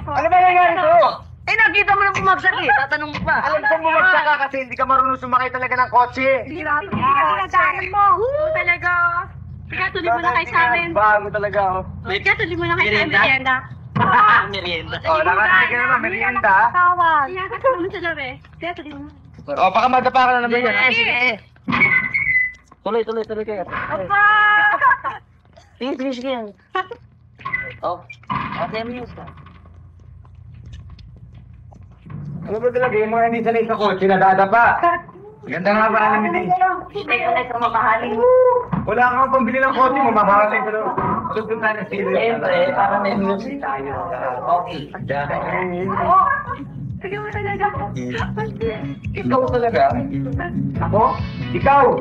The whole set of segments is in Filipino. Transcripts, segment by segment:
Ano ba nangyari sa'yo? Eh, nakita mo na bumagsak eh. Tatanong mo pa. Alam ko bumagsak ka kasi hindi ka marunong sumakay talaga ng kotse. Hindi na mo. Talaga. Kaya tuloy mo na kayo sa amin. Bago talaga ako. Kaya tuloy mo na kayo sa amin. Merienda. Merienda. Oh, nakasali ka naman, merienda. Tawag. Kaya tuloy mo sa gabi. Kaya tuloy mo. Oh, baka madapa ka na naman yan. Sige. Tuloy kayo. Opa! Sige. Oh, okay mo yun. Ano ba talaga yung mga hindi sanay sa kotse nadadapa? Ganda nga ba alam nila? Hindi ko na sa mamahalin. Wala kang pambili ng kotse, mamahalin ka daw. Doon tayo na sila. Siyempre, para may music tayo. Okay. Sige mo talaga. Ikaw talaga? Ako? Ikaw?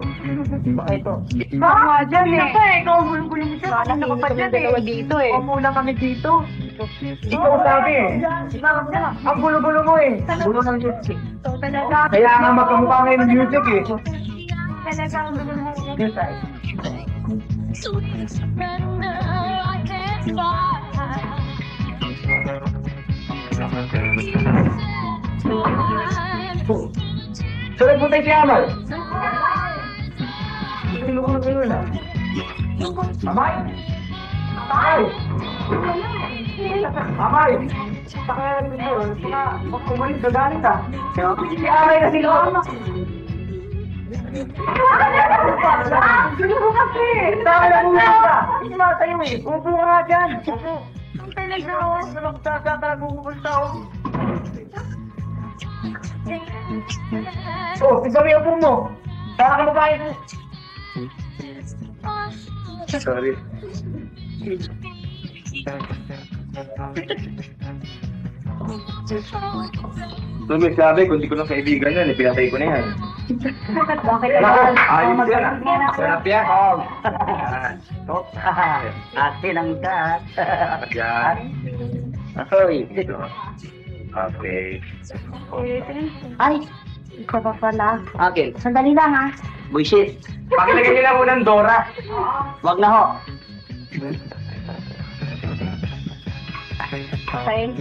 Baka ito. Baka nga dyan eh. Ikaw bulong-bulong mo siya. Wala ka pa dyan eh. Dito eh. Upo lang kami dito. Ikaw sabi eh. Ang bulo-bulo mo eh. Bulo ng music. Talaga. Kaya nga magkamukha ngayon ng music eh. Talaga ang gulo mo. Dito tayo. So, nagpunta si Amal. Sino ko na kayo na? Amay! Amay! Amay! Pakayaran ko sa'yo. Baka kumalit ka galit ah. Si Amay na sila. Gulo mo kasi. Saka lang muna ka. Hindi tayo eh. Upo ka nga dyan. Talaga. Nagkakagugulta ako. Oh, tignan mo yung upo mo. Saka ka babae mo. Sorry. So, may sabi, kung di ko lang kaibigan yan, pinatay ko na yan. Bakit? Ayos yan. Sarap yan. Atin ang gat. Yan. Ahoy. Okay. Ay, ikaw pa pala. Okay. Sandali lang ha. Bullshit. Pakilagay nila mo ng Dora. Wag na ho. Okay.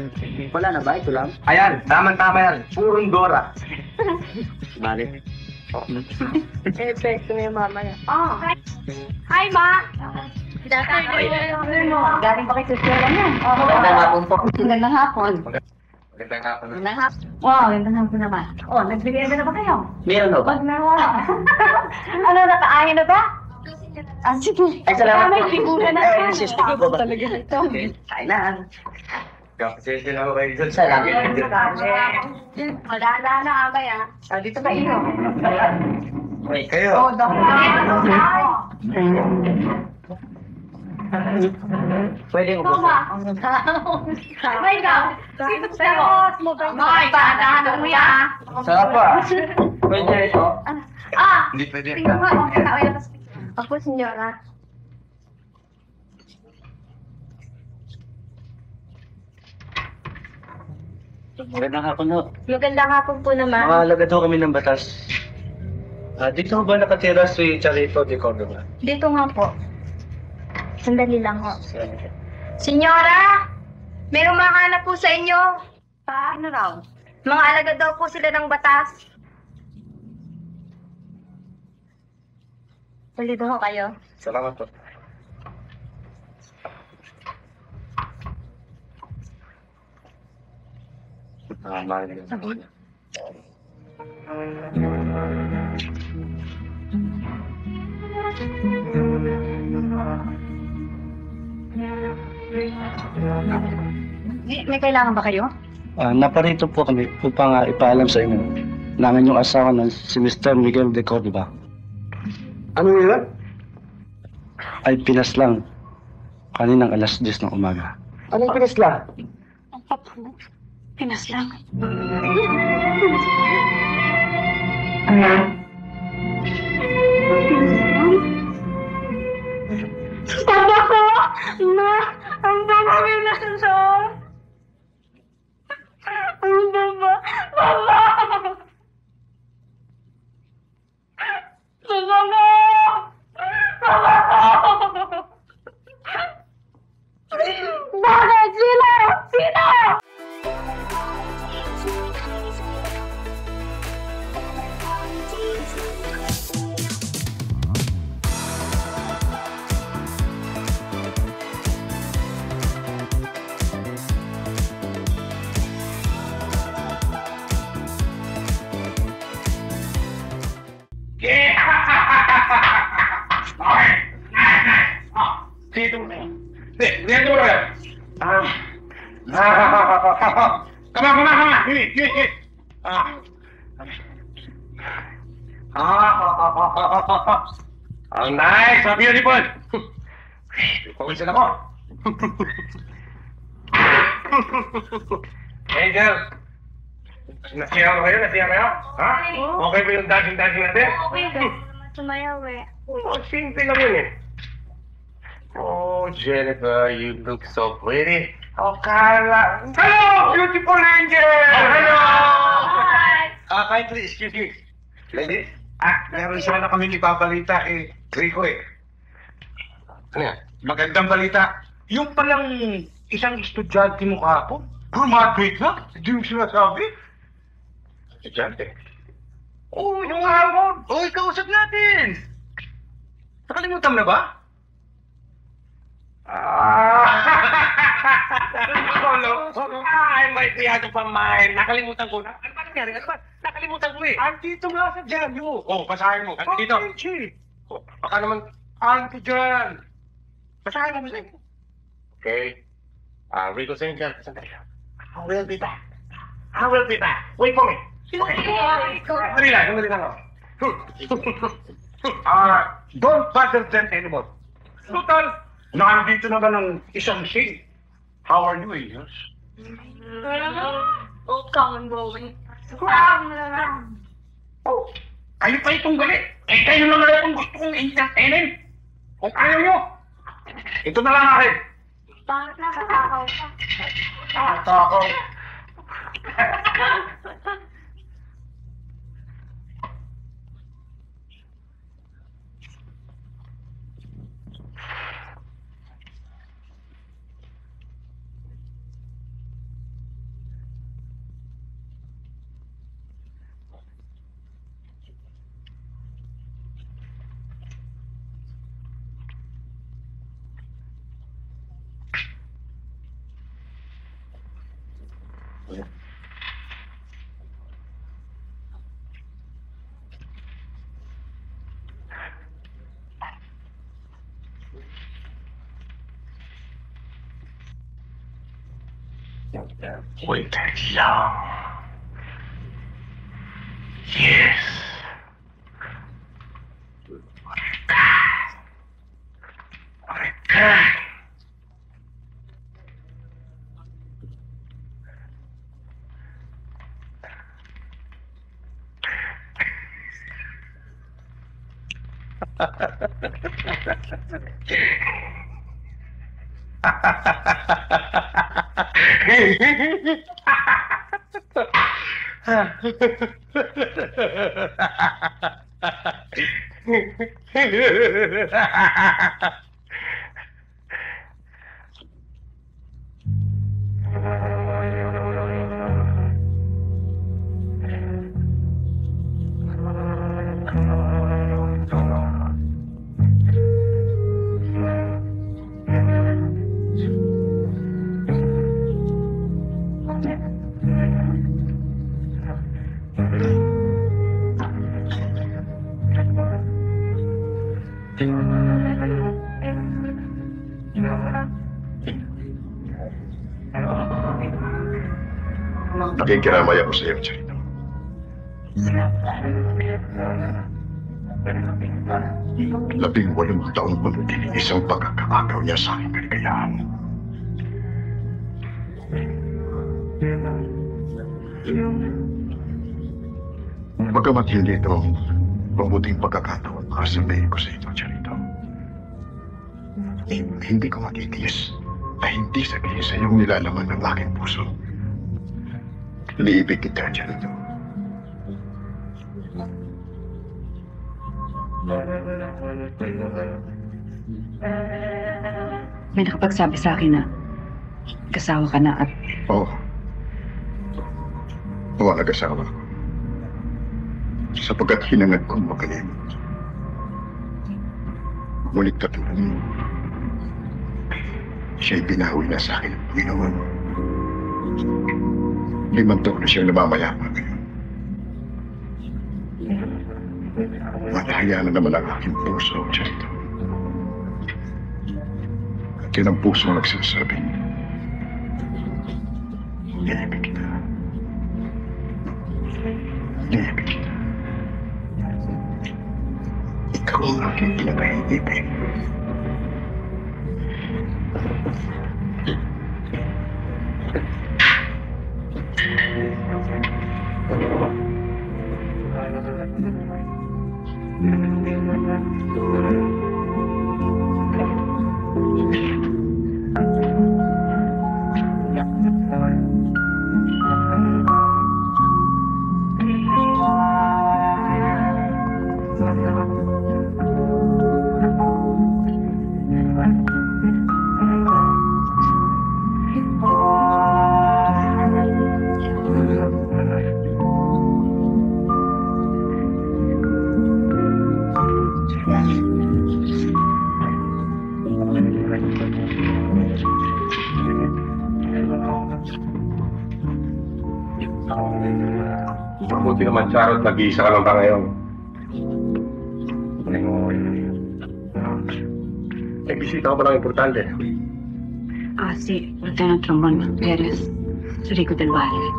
Wala na ba? Ito lang? Ayan, tama-tama yan. Purong Dora. Balik. Epekto na yung mama niya. Oh. Hi, Ma! Galing pa kay Susela niyan. Magandang hapon po. Magandang hapon. Magandang hapon. Magandang hapon. Wow, magandang hapon naman. Oh, nagbigay na ba kayo? Meron ho ba? Pag nawa. Ano, nakaahin na ba? Ah, sige. Ay, salamat May po. figura na. Ay, sister ko ba? Talaga ito. Kain na. Kapasensya na ako kayo dyan. Salamat. Madala na amay ah. Dito kayo. Wait. Kayo. Oh, Pwede ko Tama. po. May ka. Sino sa'yo? May, paadahan mo yan. Sarap pa. Pwede ito. Ah! Hindi pwede. Tingnan mo, okay na, okay na. Ako, senyora. Magandang hapon ho. Magandang hapon po naman. Mga alagad ho kami ng batas. Dito ho ba nakatira si Charito de Cordova? Dito nga po. Sandali lang ho. Senyora! Merong makahanap po sa inyo. Paano raw? Mga alagad daw po sila ng batas. Salito ho kayo. Salamat po. Mahal na. May kailangan ba kayo? Naparito po kami upang ipaalam sa inyo namin yung asawa ng si Mr. Miguel de Cordova. Ano yun? ay pinaslang kaninang alas 10 ng umaga. Anong pinisla? Ang papa, pinaslang. Papa ko! Ma! Ang papa pinaslang! Ang papa! Papa! Papa ko! Papa ko! Bakit? Sino? Sino? Dito mo. Dito mo na. Come on. Hili. Ang nice, ang beautiful. Pawisan ako. Angel. Nasiyaw kayo? Ha? Okay ba yung dancing natin? Okay, sumayaw eh. Oh, simple lang yun eh. Oh, Jennifer, you look so pretty. Oh, Carla. Hello, beautiful angel! Hello! Kindly, excuse me. Lady? Meron sana kami ipabalita Rico Ano yan? Magandang balita. Yung palang isang estudyante mo kahapon, graduate na? Hindi yung sinasabi? Estudyante? Oo, yung hapon. Kausap natin. Nakalimutan mo na ba? Ay, may tiyado pa mine. Nakalimutan ko na. Ano ba nangyari? Nakalimutan ko Andito nga sa dyanyo. Basahin mo. Andito. Baka naman, auntie dyan. Basahin mo. Okay. Rico St. John. Sandali lang. I will be back. Wait for me. Sandali lang ako. Don't bother them anymore. Total, nandito naman ang isang shade. How are you, Angels? Come on, going. Oh, kayo pa itong galit. Kayo lang na itong gusto kong entertainin. Kung ayaw nyo, ito na lang akin. Bakit nakatakaw ka? Takaw. Wait long. Yes. Nakikiramay ako sa iyo, Charito. 18 taon kong isang pagkakaagaw niya sa aking kaligayahan. Bagamat hindi ito mabuting pagkakataon para sabihin ko sa ito, Charito. Hindi ko matitiis na hindi sabihin sa iyong nilalaman ng aking puso. Liibig kita, Charito. May nakapagsabi sa akin na kasawa ka na at Oo. Oo, nag-asawa ko. Sapagkat hinangad kong makalimot. Ngunit katulad mo, siya'y binawi na sa akin ang Panginoon. 5 taon na siyang namamayapa ngayon. Matahaya na naman ang aking puso, Charito. At yan ang puso ang nagsasabing, liibig kita. Liibig kita. Ikaw ang aking pinakahiibig. Mabuti naman, Charot, nag-iisa ka lang ba ngayon? May bisita ko pa lang importante. si Lieutenant Ramon Perez, sa Rico del Valle.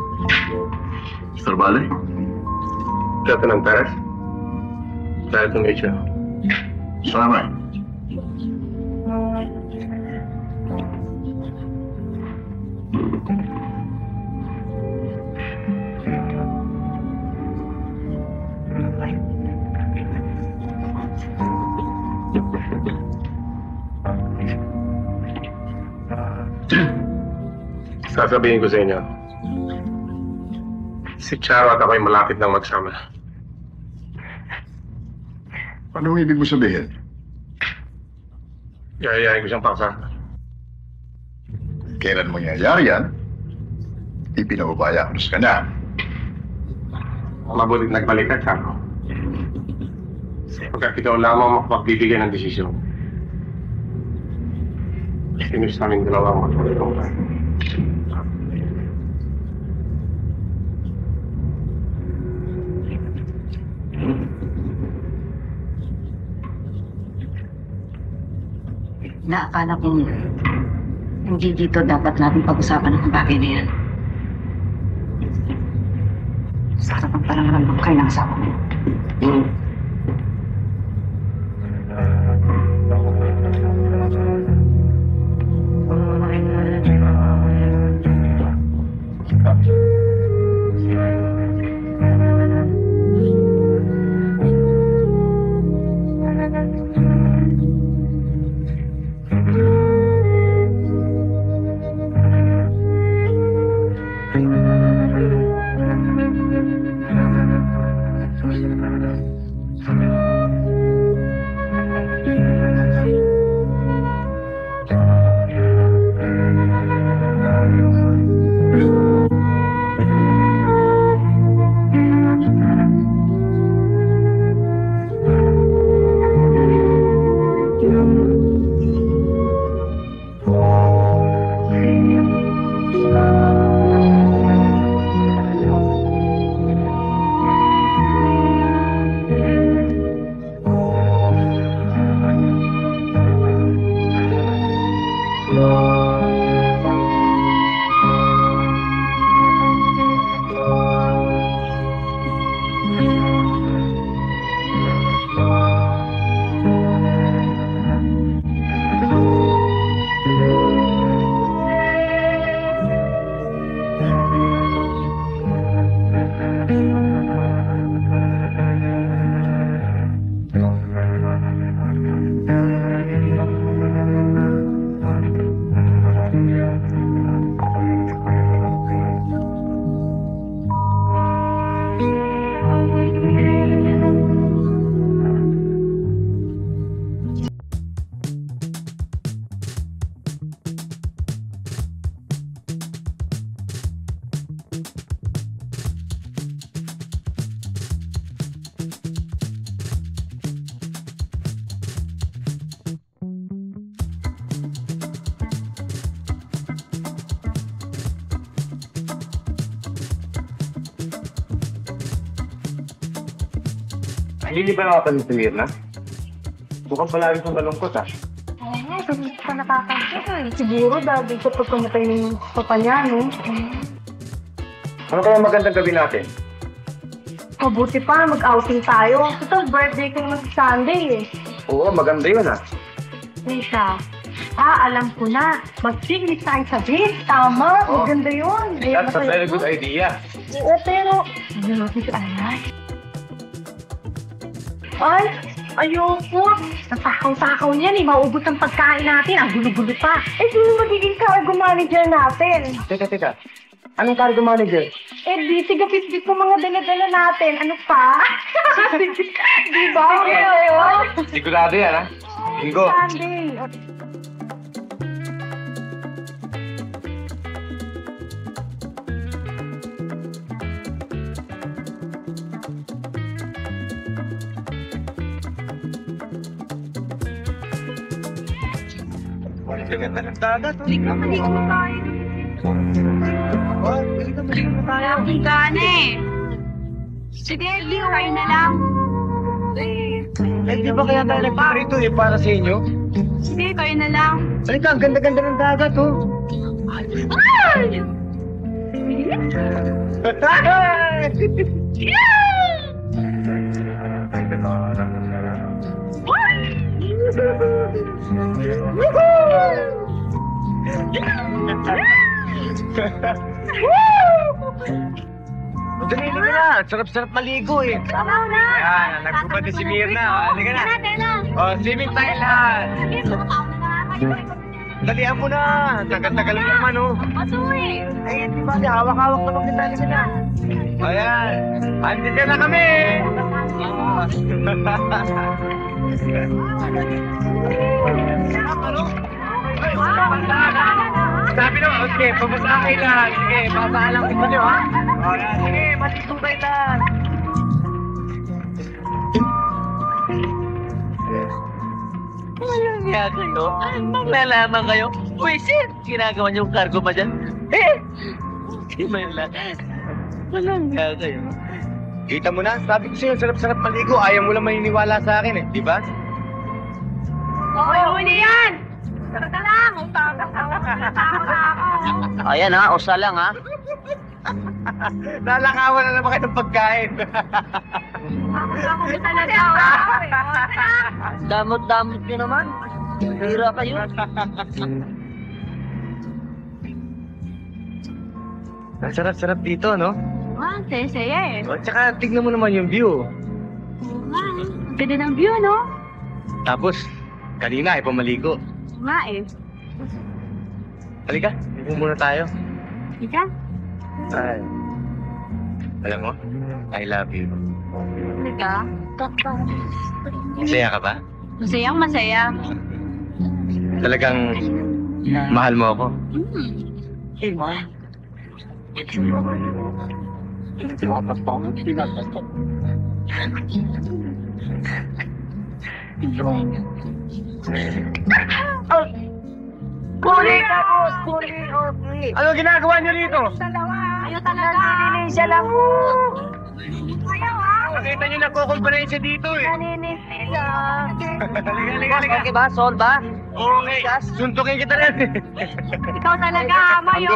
Mr. Bale? Lieutenant Perez? Dahil to meet you. Salamat. Sasabihin ko sa inyo, si Charo at ako'y malapit ng magsama. Anong ibig mo sabihin? Yayayain ko siyang paksa. Kailan mo nangyayari yan? Ipinaubaya ko sa kanya. Mabulit nagbalik ka, Charo. Pagkat ikaw lamang makapagbibigay ng desisyon. Finish namin dalawang magpapitong tayo. Naakala kong hindi dito dapat natin pag-usapan ang bagay na yan. Sarap ang parangalan kayo ng asawa mo. Hindi ba nakapanituwir na? Mukhang palagi kang malungkot ah. Oo nga, sabi ka nakakansya. Siguro dahil sa pagkamatay ng papa niya, no? Ano kaya magandang gabi natin? Mabuti pa, mag-outing tayo. Ito, birthday ko naman sa Sunday eh. Oo, maganda yun ah. Teka, alam ko na. Mag-picnic tayo sa beach. Tama, maganda yun. That's a very good idea. Oo, pero... Ano natin si Alan? Ay, ayoko. Natakaw-takaw niyan eh. Maubos ang pagkain natin. Ang gulo-gulo pa. Eh, sino magiging cargo manager natin? Teka. Anong cargo manager? Eh, di, sigapit-bit mo mga dala-dala natin. Ano pa? Di ba? Sigurado yan ah. Bingo. Sunday. Gana eh. Sige, Leo, kayo na lang. Eh, di ba kaya tayo nagparito eh, para sa inyo? Sige, kayo na lang. Halika, ang ganda-ganda ng dagat oh. Dali na, sarap-sarap maligo eh. Tama na. Ayan, nagpupati si Mirna. Halika na. Oh, swimming tayo lahat. Dalihan mo na. Tagal-tagal mo naman oh. Masuwi. Ay, di ba? Hawak-hawak naman kita. Halika na. Ayan, andito na kami. Sabi naman, okay, pumunta kayo lang. Sige, papaalam kita nyo, ha? O, sige, matitubay lang. Walang nga kayo. Maglalaman kayo. Wisit! Ginagawa niyong cargo pa dyan. Di man lang. Walang nga kayo. Kita mo na, sabi ko sa'yo, sarap-sarap maligo. Ayaw mo lang maniniwala sa akin eh, di ba? Okay, huli yan. Tara lang. Utang-utang na ako. Ayan ha, usa lang ha. Lalakawan na naman kayo ng pagkain. Ako talaga ako. Damot-damot nyo naman. Hira kayo. Ang sarap-sarap dito, no? Ah, saya eh. O, tsaka tignan mo naman yung view. Ganda ng view, no? Tapos, kanina ay pamaligo. Nga eh. Halika, upo muna tayo. Ika? Ay. Alam mo, I love you. Halika. Masaya ka ba? Masayang masaya. Talagang mahal mo ako. Kuli ka, boss. Kuli. Ano ginagawa niyo dito? Ayaw talaga. Naninis siya lang. Ayaw ah. Nakita niyo nagkukumpanayin siya dito eh. Naninis sila. Halika. Okay ba? Sol ba? Okay, suntukin kita rin. Ikaw talaga, Mayo.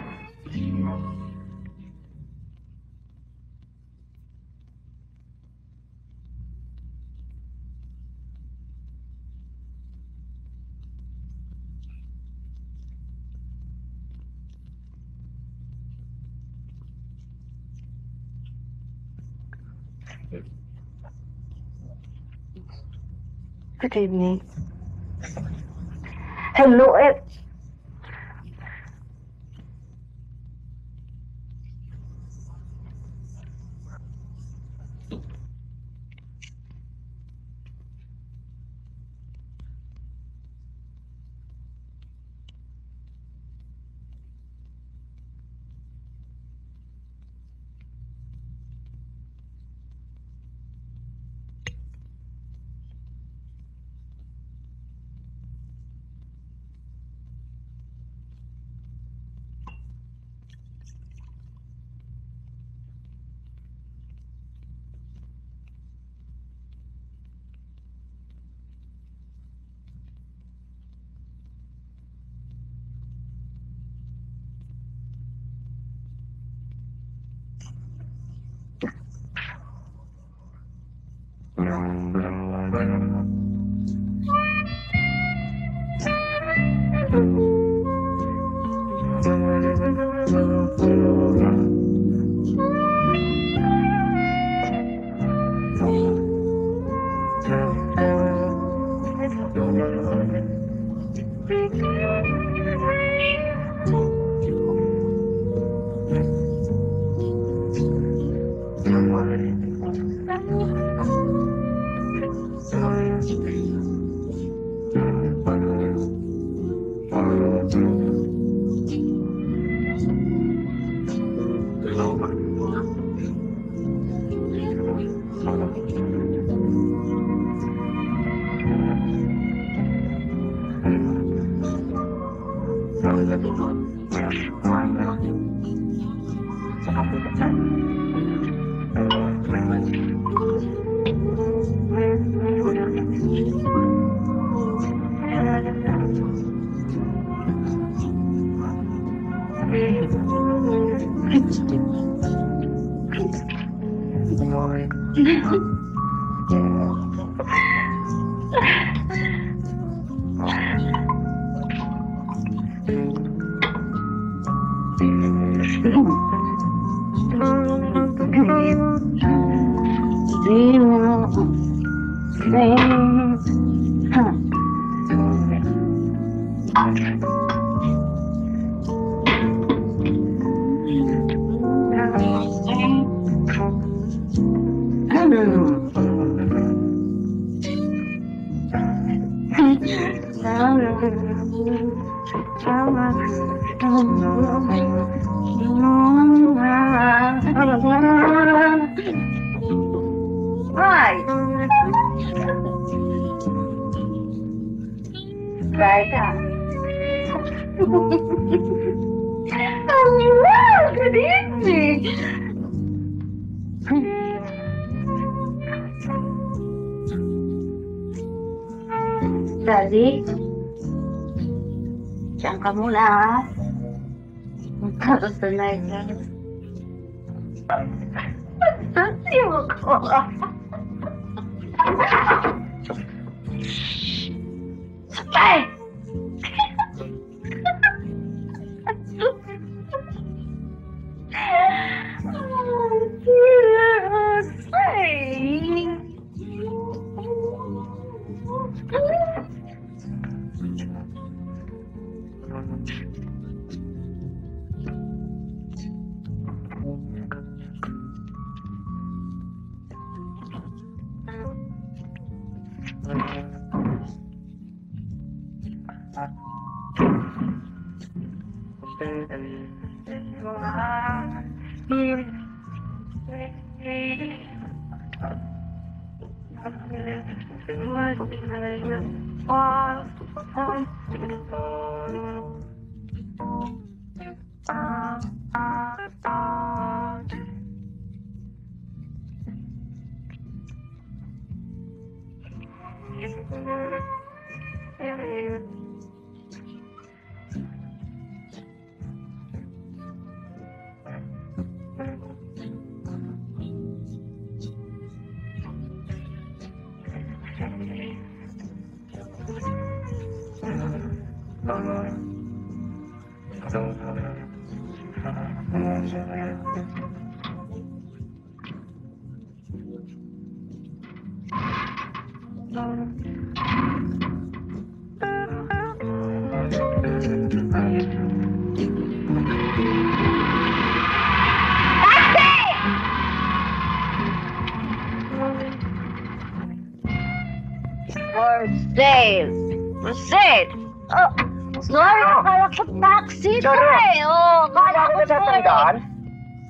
Good evening. Hello, Hi. Right up. Hello, good evening. Daddy, diyan ka muna, ha? Tapos na ito. Sasiyo ko. Ay! For sale. Oh, sorry, akala ko taxi to eh. Oh, akala ko natatandaan?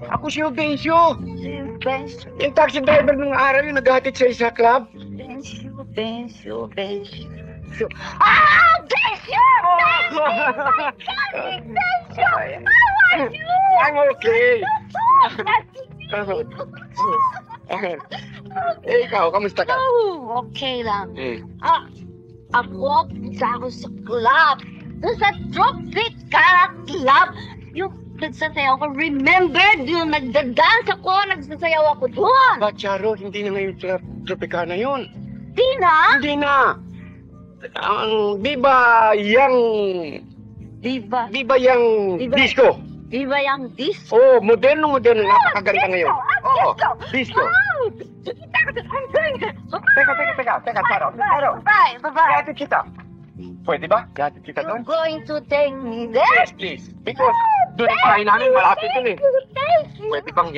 Ako si Bencio. Yung taxi driver ng araw yung naghatid sa club. Bencio. Ah, Bencio! Bencio! How are you? I'm okay. Eh, ikaw, kamusta ka? Oh, okay lang. Ako, punta ako sa club. Sa Tropic Club. Yung nagsasayaw ako. Remember, doon nagda-dance ako, nagsasayaw ako doon. Charo, hindi na ngayon sa Tropicana yun. Di na? Hindi na. Di ba yung Diba? disco? Diba yung disco? Oh, moderno, napakaganda ngayon. Oo, disco. Teka, Charo. Bye. Yatid kita. Pwede ba? Yatid kita You're doon? going to take me there? Yes, please. Because doon ang bahay namin, malapit dun eh. Take me. Pwede bang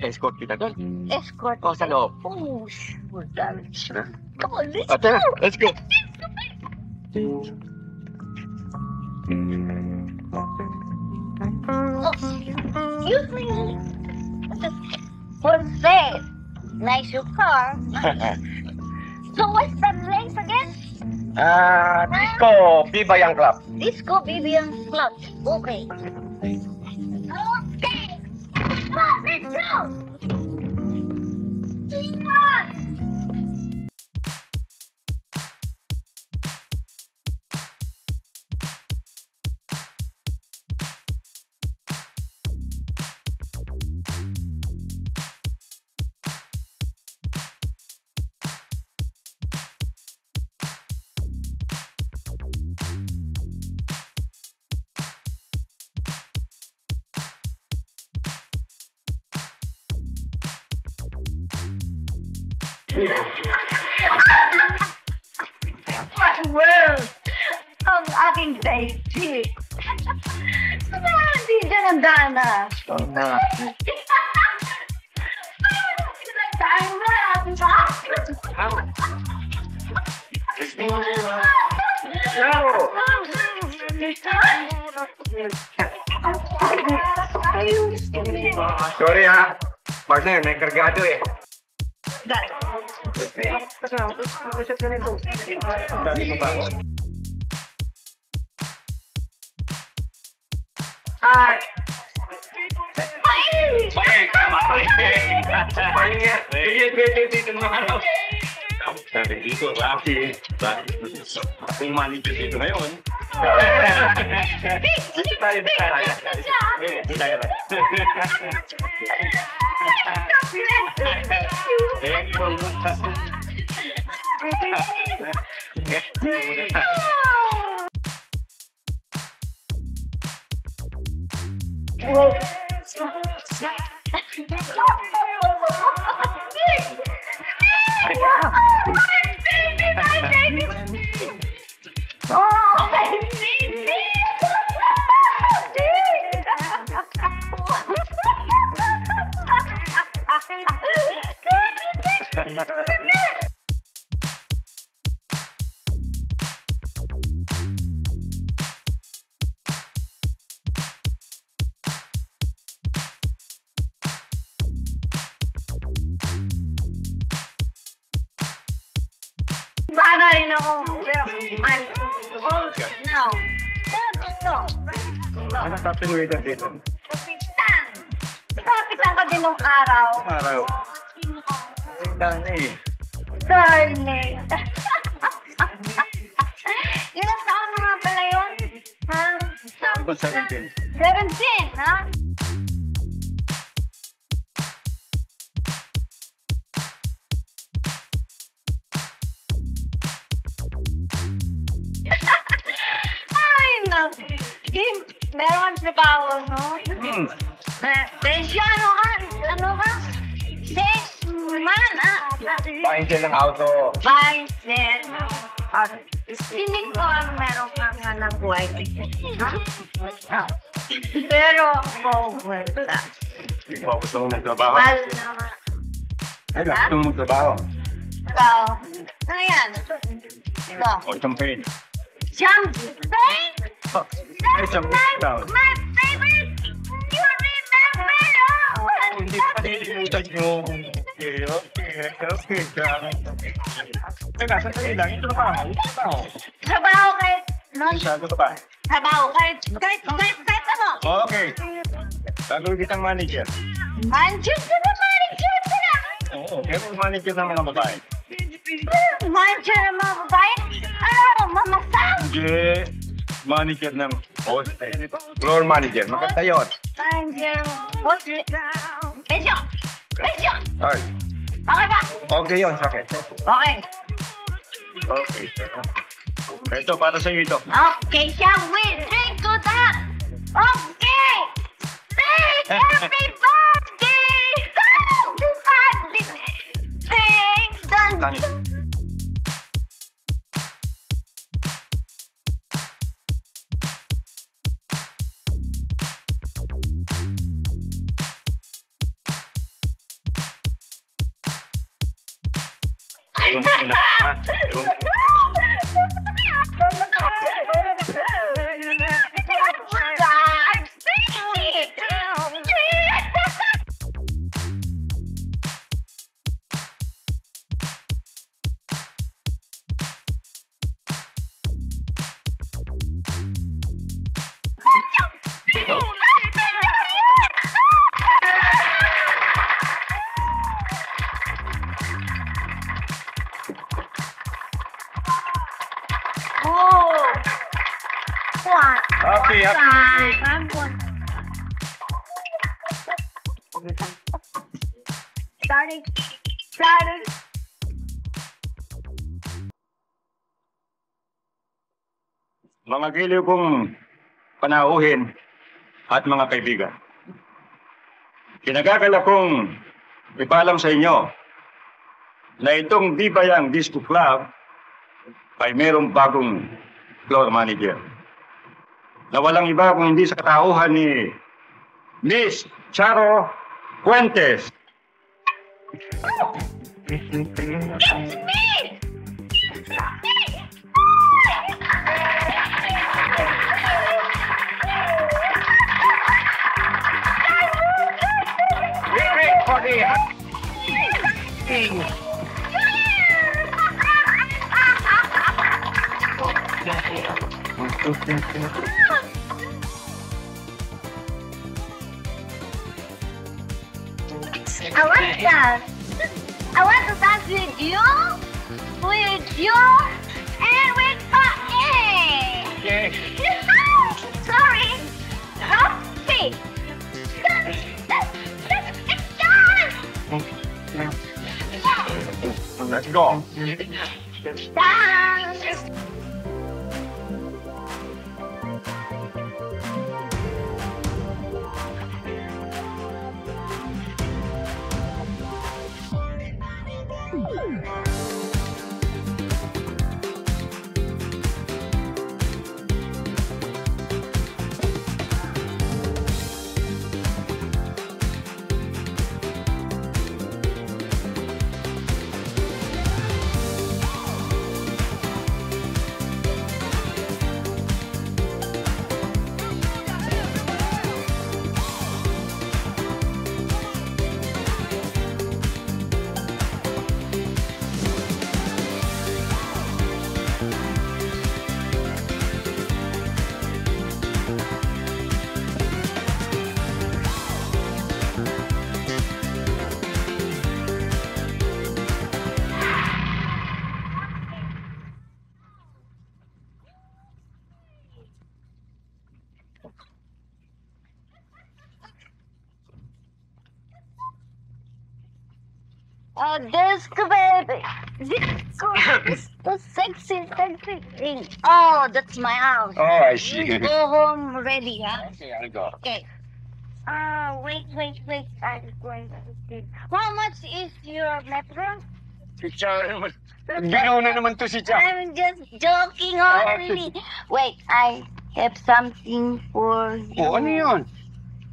escort kita doon? Escort. O, sa loob. Oh, sure. Come on, let's Tara, let's go. Oh, excuse me. Jose, nice your car. So what's the place again? Disco, Viva Young Club. Disco BBM Club. Okay. Okay. Let's go. Well, ang aking daisy. Hindi dyan ang dana. Sorry ha. Partner, may kargado eh. Dito, Rafi. Ang manager dito ngayon. Para rin ako. Pero, I'm old now. Ano tapin mo ito dito? Kapitan! Kapitan ka din nung araw. Araw. Dani. Darling. Ilang taon na nga pala yun? Ha? 17. 17, ha? Ay, naku. Kim, meron kang trabaho, no? Ano ka? Salesman, Paintil ng auto. Vincent. Sinig ko ang meron kang hanap buhay. Pero ako, wala. Gusto mo magtrabaho? Mahal naman. Ay, gusto mo magtrabaho? Ikaw, ano yan? Ito. O, champagne. Champagne? Ay, champagne daw. My favorite! You remember? Hindi pa nilimutan nyo. Okay. Teka, sandali lang. Ito na ba? Trabaho kahit, no? Masyado ka ba? Trabaho kahit ano? Okay. Gagawin kitang manager. Manager ka na, manager ka na! Oo, pero manager ng mga babae. Manager ng mga babae? Ano, mamasang? Hindi. Manager ng hostel. Floor manager. Maganda yun. Thank you. Medyo! Medyo! Ay, Okay ba? okay yun, sakit. Okay. Okay. Ito, para sa iyo ito. Okay, shall we drink to that? Okay! Sing happy birthday! Happy birthday! Sing! Dun! Oh! What? Happy, Starting. Starting. Mga giliw kong panauhin at mga kaibigan. Kinagagala kong ipaalam sa inyo na itong Dibayang Disco Club ay mayroong bagong floor manager na walang iba kung hindi sa katauhan ni Miss Charo Fuentes. It's me! I want to dance. I want to dance with you, and with Okay. Sorry. Okay. Let's go. Dance. Oh, disco baby. Disco sexy thing. Oh, that's my house. Oh, I see. You go home ready, huh? Okay, I'll go. Okay. Wait. I'm going to see. How much is your metro? Si Charo naman. Biro na naman to si Charo. I'm just joking only. Wait, I have something for you. Oh, ano yun?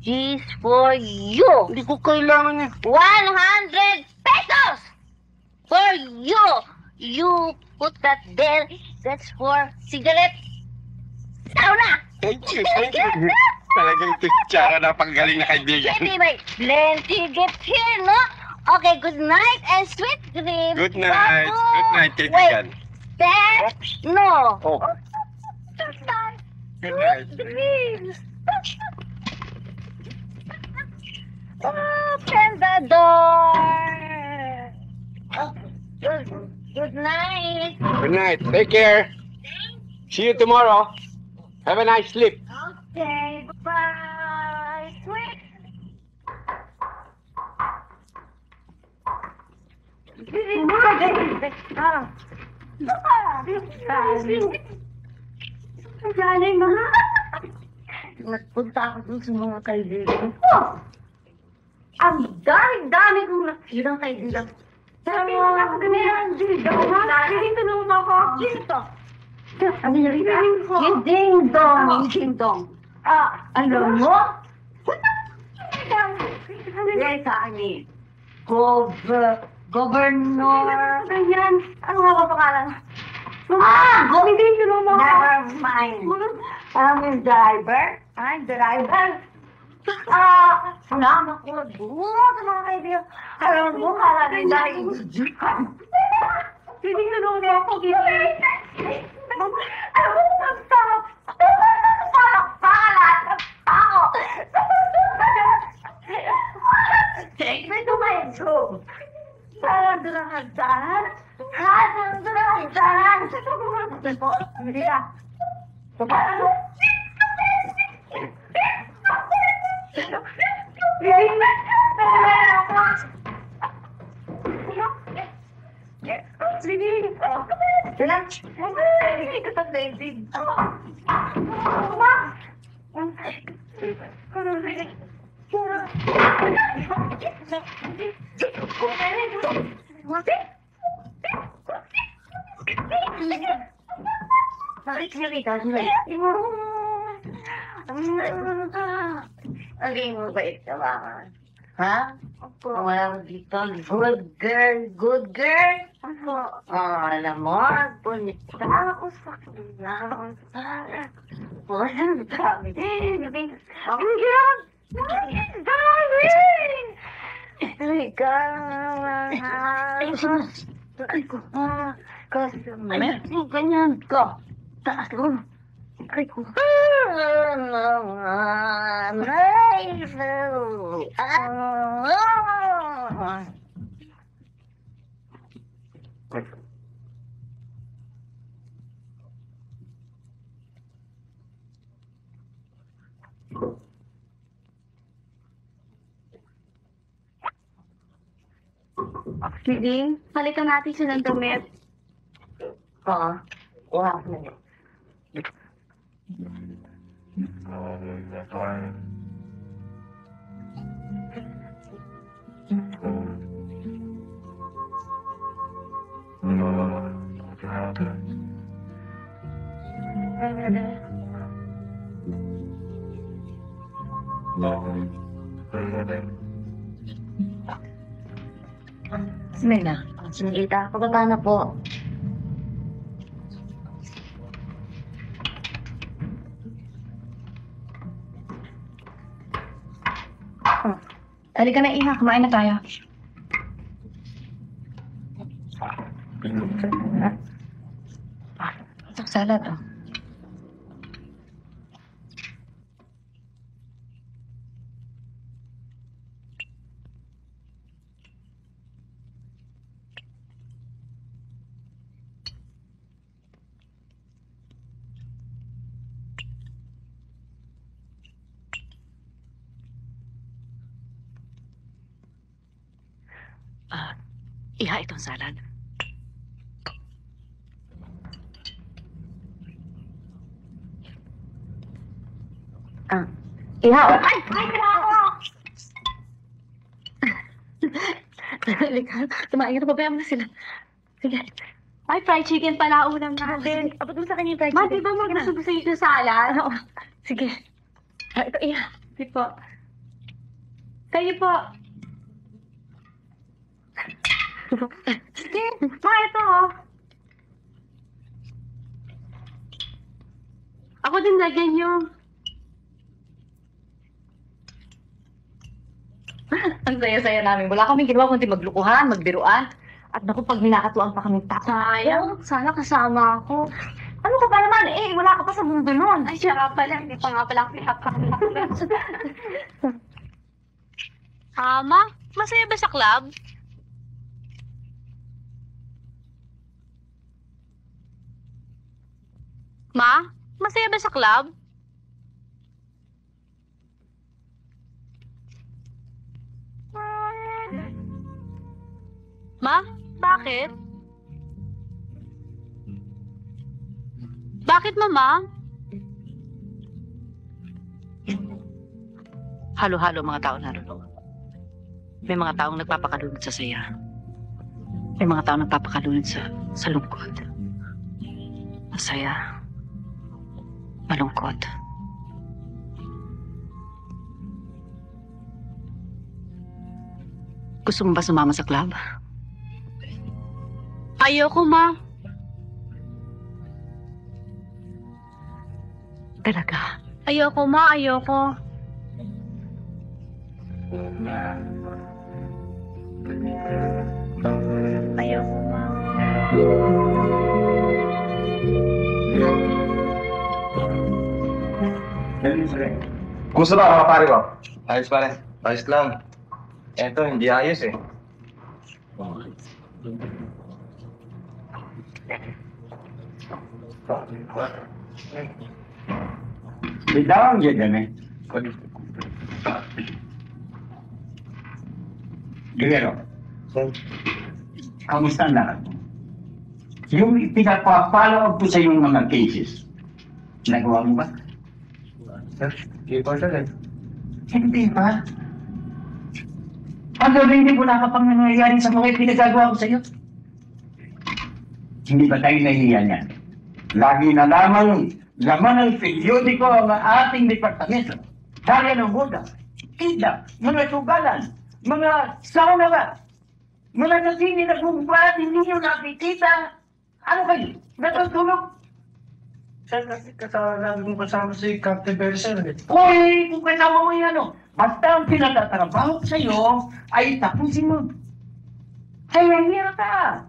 This for you. Hindi ko kailangan eh. 100 pesos for you. You put that there. That's for cigarette. Sauna. Thank you. Talagang ito si Charo na panggaling na kaibigan. Anyway, plenty gift here, no? Okay, good night and sweet dreams. Good night. Babu. Good night, kaibigan. Wait, that? No. Oh. Good night. Good night. Dreams. Open the door. Oh, good night. Good night. Take care. See you tomorrow. Have a nice sleep. Okay, bye. Sweet Galing mga. Nagpunta ako dun sa mga kaibigan ko. Ang dami kong nakitang kaibigan. Sabi mo nga ako ganyan. Dito naman ako. Dito. Ano yung Ding-dong. Alam mo? Yan sa amin. Governor. Ganyan. Ano nga ba pangalan? Hindi ko naman. Never mind. Alam mo yung driver? Driver. Salamat ko. Buwan sa mga kaibigan. Alam mo, kala nila yung hindi ko naman ako gilid. Alam mo, magsalak. Magsalak pa. Lahat ng tao. May tumayo. Darahan-darahan. Hindi ka. Ang mabait ka ba? Ha? Wala dito. Good girl. Alam mo, punita ako sa kailangan. Walang dami. Ang hirap! Ang dami! Halika. Kasi ganyan ka. Taas ko. Ay ko. Sige, halikan natin siya ng damit. Oo. Wow. Smena, sinilita. Pagkata na po. Halika na, Iha. Kumain na tayo. Ito, salad, oh. Iha itong salad. Iha, ay! Ay, ako! Halika. Tumain na, pabayaan mo na sila. Sige. Ay, fried chicken pala ulam natin. Abot mo sa kanya yung fried chicken. Ma, di ba mag-gusto yung salad? Oo. Sige. Ito, Iha. Sige po. Kayo po. Sige. Ma, ito, oh. Ako din lagyan nyo. Ang saya-saya namin. Wala kaming ginawa kundi maglukuhan, magbiruan. At naku, pag minakatuan pa kaming tao. Sayang. Sana kasama ako. Ano ka ba naman? Eh, wala ka pa sa mundo nun. Ay, siya nga pala. Hindi pa nga pala ako pinapakala. Ma, masaya ba sa club? Ma, masaya ba sa club? Ma, Bakit? Bakit, Mama? Halo-halo mga tao naroon. May mga taong nagpapakalunod sa saya. May mga taong nagpapakalunod sa lungkot. Masaya. Malungkot. Gusto mo ba sumama sa club? Ayoko, Ma. Talaga? Ayoko, Ma. Ayoko. Ayoko, Ma. Kumusta ba mga pare ko? Ayos pare. Ayos lang. Eto, hindi ayos eh. Bidawang dyan yan eh. Guerrero, kamusta ang lahat mo? Yung pinapapalo ko sa yung mga cases, nagawa mo ba? Hindi pa siya eh. Hindi ba? Ano rin hindi mo nakapang nangyayari sa mga pinagagawa ko sa iyo? Hindi ba tayo nahihiya niyan? Lagi na lamang laman ng periodiko ang ating departamento. Dahil ng buda, kidnap, mga sugalan, mga sauna, mga nasini na gumbat, hindi nyo nakikita. Ano kayo? Natutulog? Sir, kasi lagi mo kasama si Captain Bersel eh. Uy, kung kasama mo yan, basta ang pinatatrabaho ko sa'yo ay tapusin mo. Ay, nangyira ka.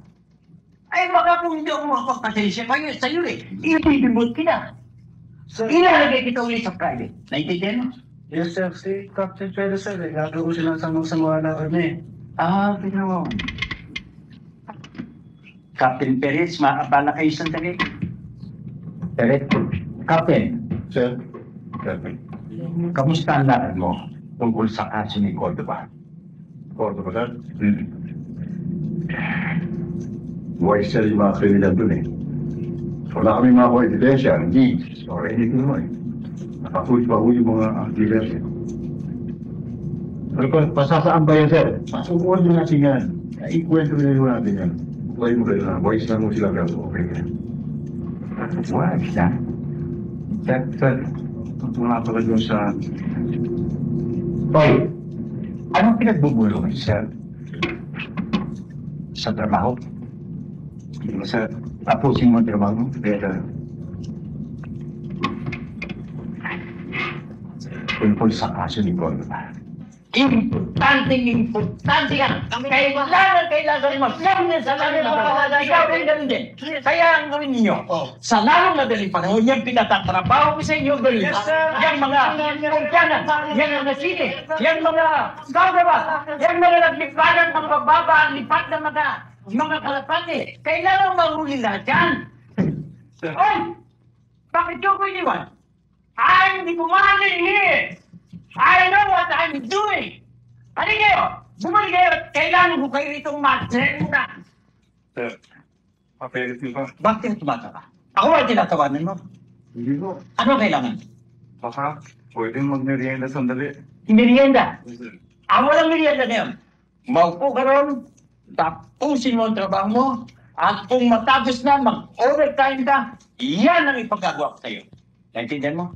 Ay, baka kung hindi ako makapagpasensya kayo sa'yo eh, ibibimot kita. Ilalagay kita ulit sa private. Naintindihan mo? Yes, sir. Si Captain Bersel eh. Lagi ko silang samang-sama na kami. Tignan mo. Captain Perez, makabala kayo sandali. Perez, Captain. Sir? Captain. Kamusta ang lakad mo tungkol sa kaso ni Cordova? Cordova, sir? Buhay sir yung mga kriminal dun eh. Wala kami mga ebidensya, hindi. Sorry, hindi ko naman eh. Nakahuli pa huli yung mga dealers eh. Pero pasasaan ba yan, sir? Pasubukan nyo natin yan. Ikwento nyo natin yan. Buhay mo kayo na. Buhay sila mo sila pero okay ka. Wag siya. Sir, tutulungan pala doon sa... Hoy, anong pinagbubulong, sir? Sa trabaho? Hindi mo, sir. Tapusin mo ang trabaho mo? Pero... Tungkol sa kaso ni Cordova. Importante yan. Kailangan magsabi sa lalong na panahon. Ikaw rin ganun din. Kaya ang gawin ninyo, sa lalong madaling panahon, yung pinatatrabaho ko sa inyo gawin. Yung mga kurkyanan, yung mga nasili, yung mga gawgawa, yung mga naglipanan, mga bababa, ang lipat na mga kalapati. Kailangan mahuli lahat yan. Oy! Bakit yung ko iniwan? I'm the commander here! I know what I'm doing! Ano kayo? Bumalik kayo! Kailangan ko kayo itong master muna! Sir, papelit niyo ba? Bakit tumatawa? Ako ba tinatawanan mo? Hindi po. Ano kailangan? Baka pwede mag-merienda sandali. Merienda! Ang walang merienda na yun. Maupo ka ron, tapusin mo ang trabaho mo, at kung matapos na, mag-overtime ka, yan ang ipagagawa ko sa'yo. Naintindihan mo?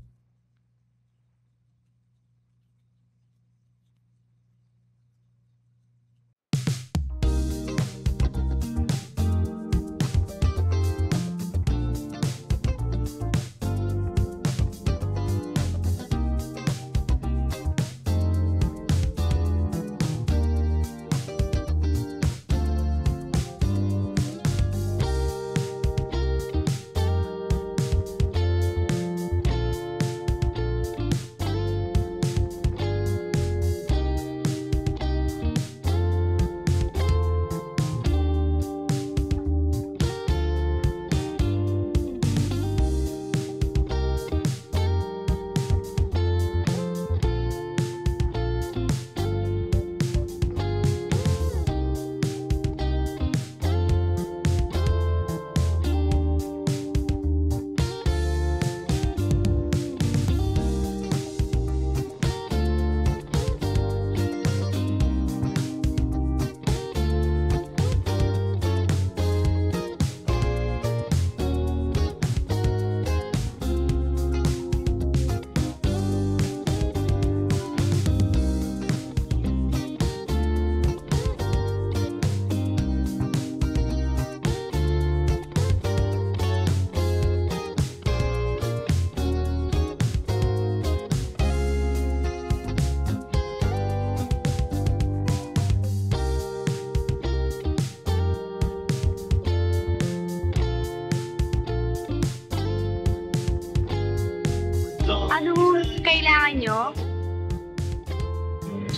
Ano kailangan nyo?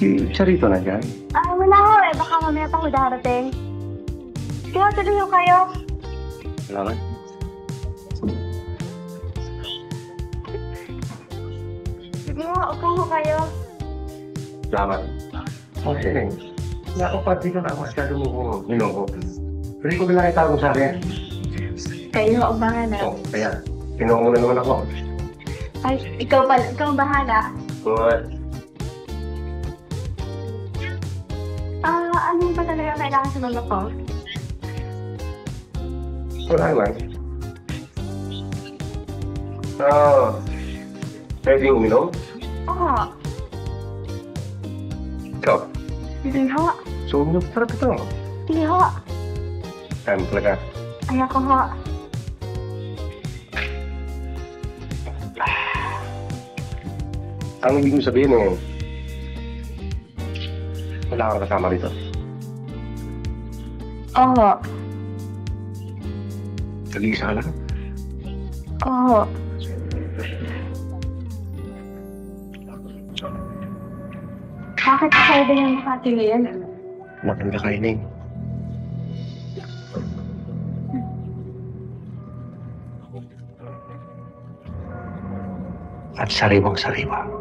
Siya rito na dyan. Wala ho eh. Baka mamaya pa ako darating. Kaya tuloy ho kayo. Salamat. Sige ho, upo ho kayo. Salamat. Okay. Nakapati ka na masyado mo ko. Minoko. Pwede ko bilang itawag sa akin. Kayo ho, ubangan na. Kaya. Pinoko mo na naman ako. Ay, ikaw pala. Ikaw ang bahala. Good. Ano ba talaga kailangan sa mga ko? Wala lang. Pwede uminom? Oo. Ikaw. Hindi ho. So, uminom. Sarap ito. Hindi ho. Ano talaga? Ayoko ho. Ang ibig mo sabihin eh, wala kang kasama rito. Oo. Nag-iisa ka lang? Oo. Bakit kayo din yung nakatingin? Maganda kayo, Ning. At sariwang-sariwa.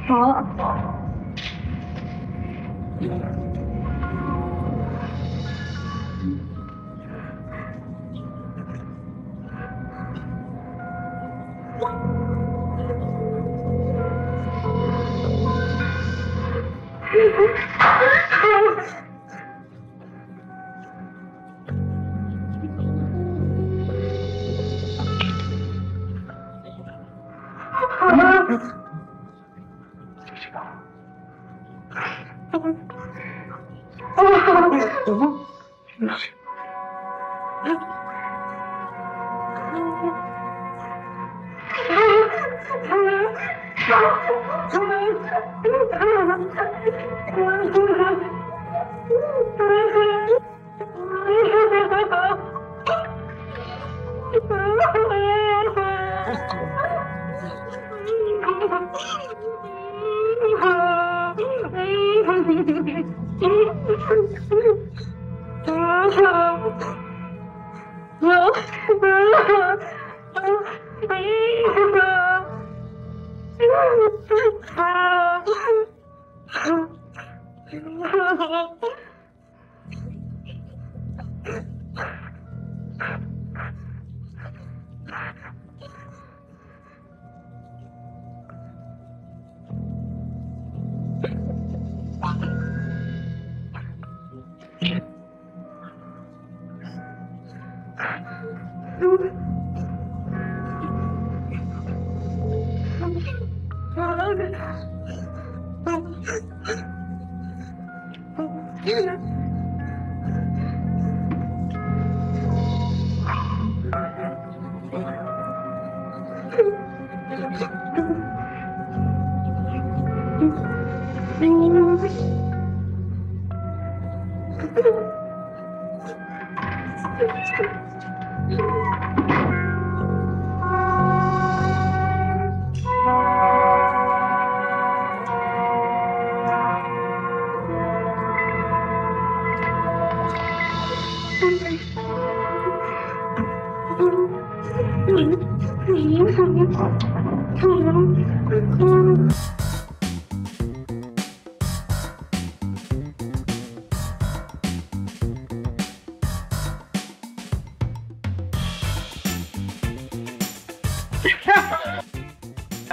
Oo.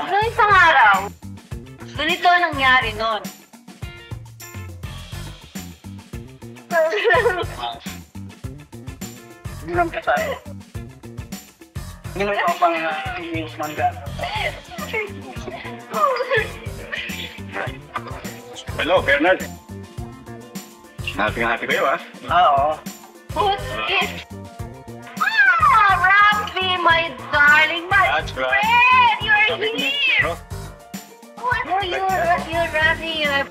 Noong isang araw, ganito ang nangyari noon. Ginom ka tayo. Ginom ka pang yung mangga. Hello, Bernard. Happy kayo, ah. Oo. Who's it? Ramsey, my darling, my That's right. friend! You're here! Oh, you're Ramsey, you're...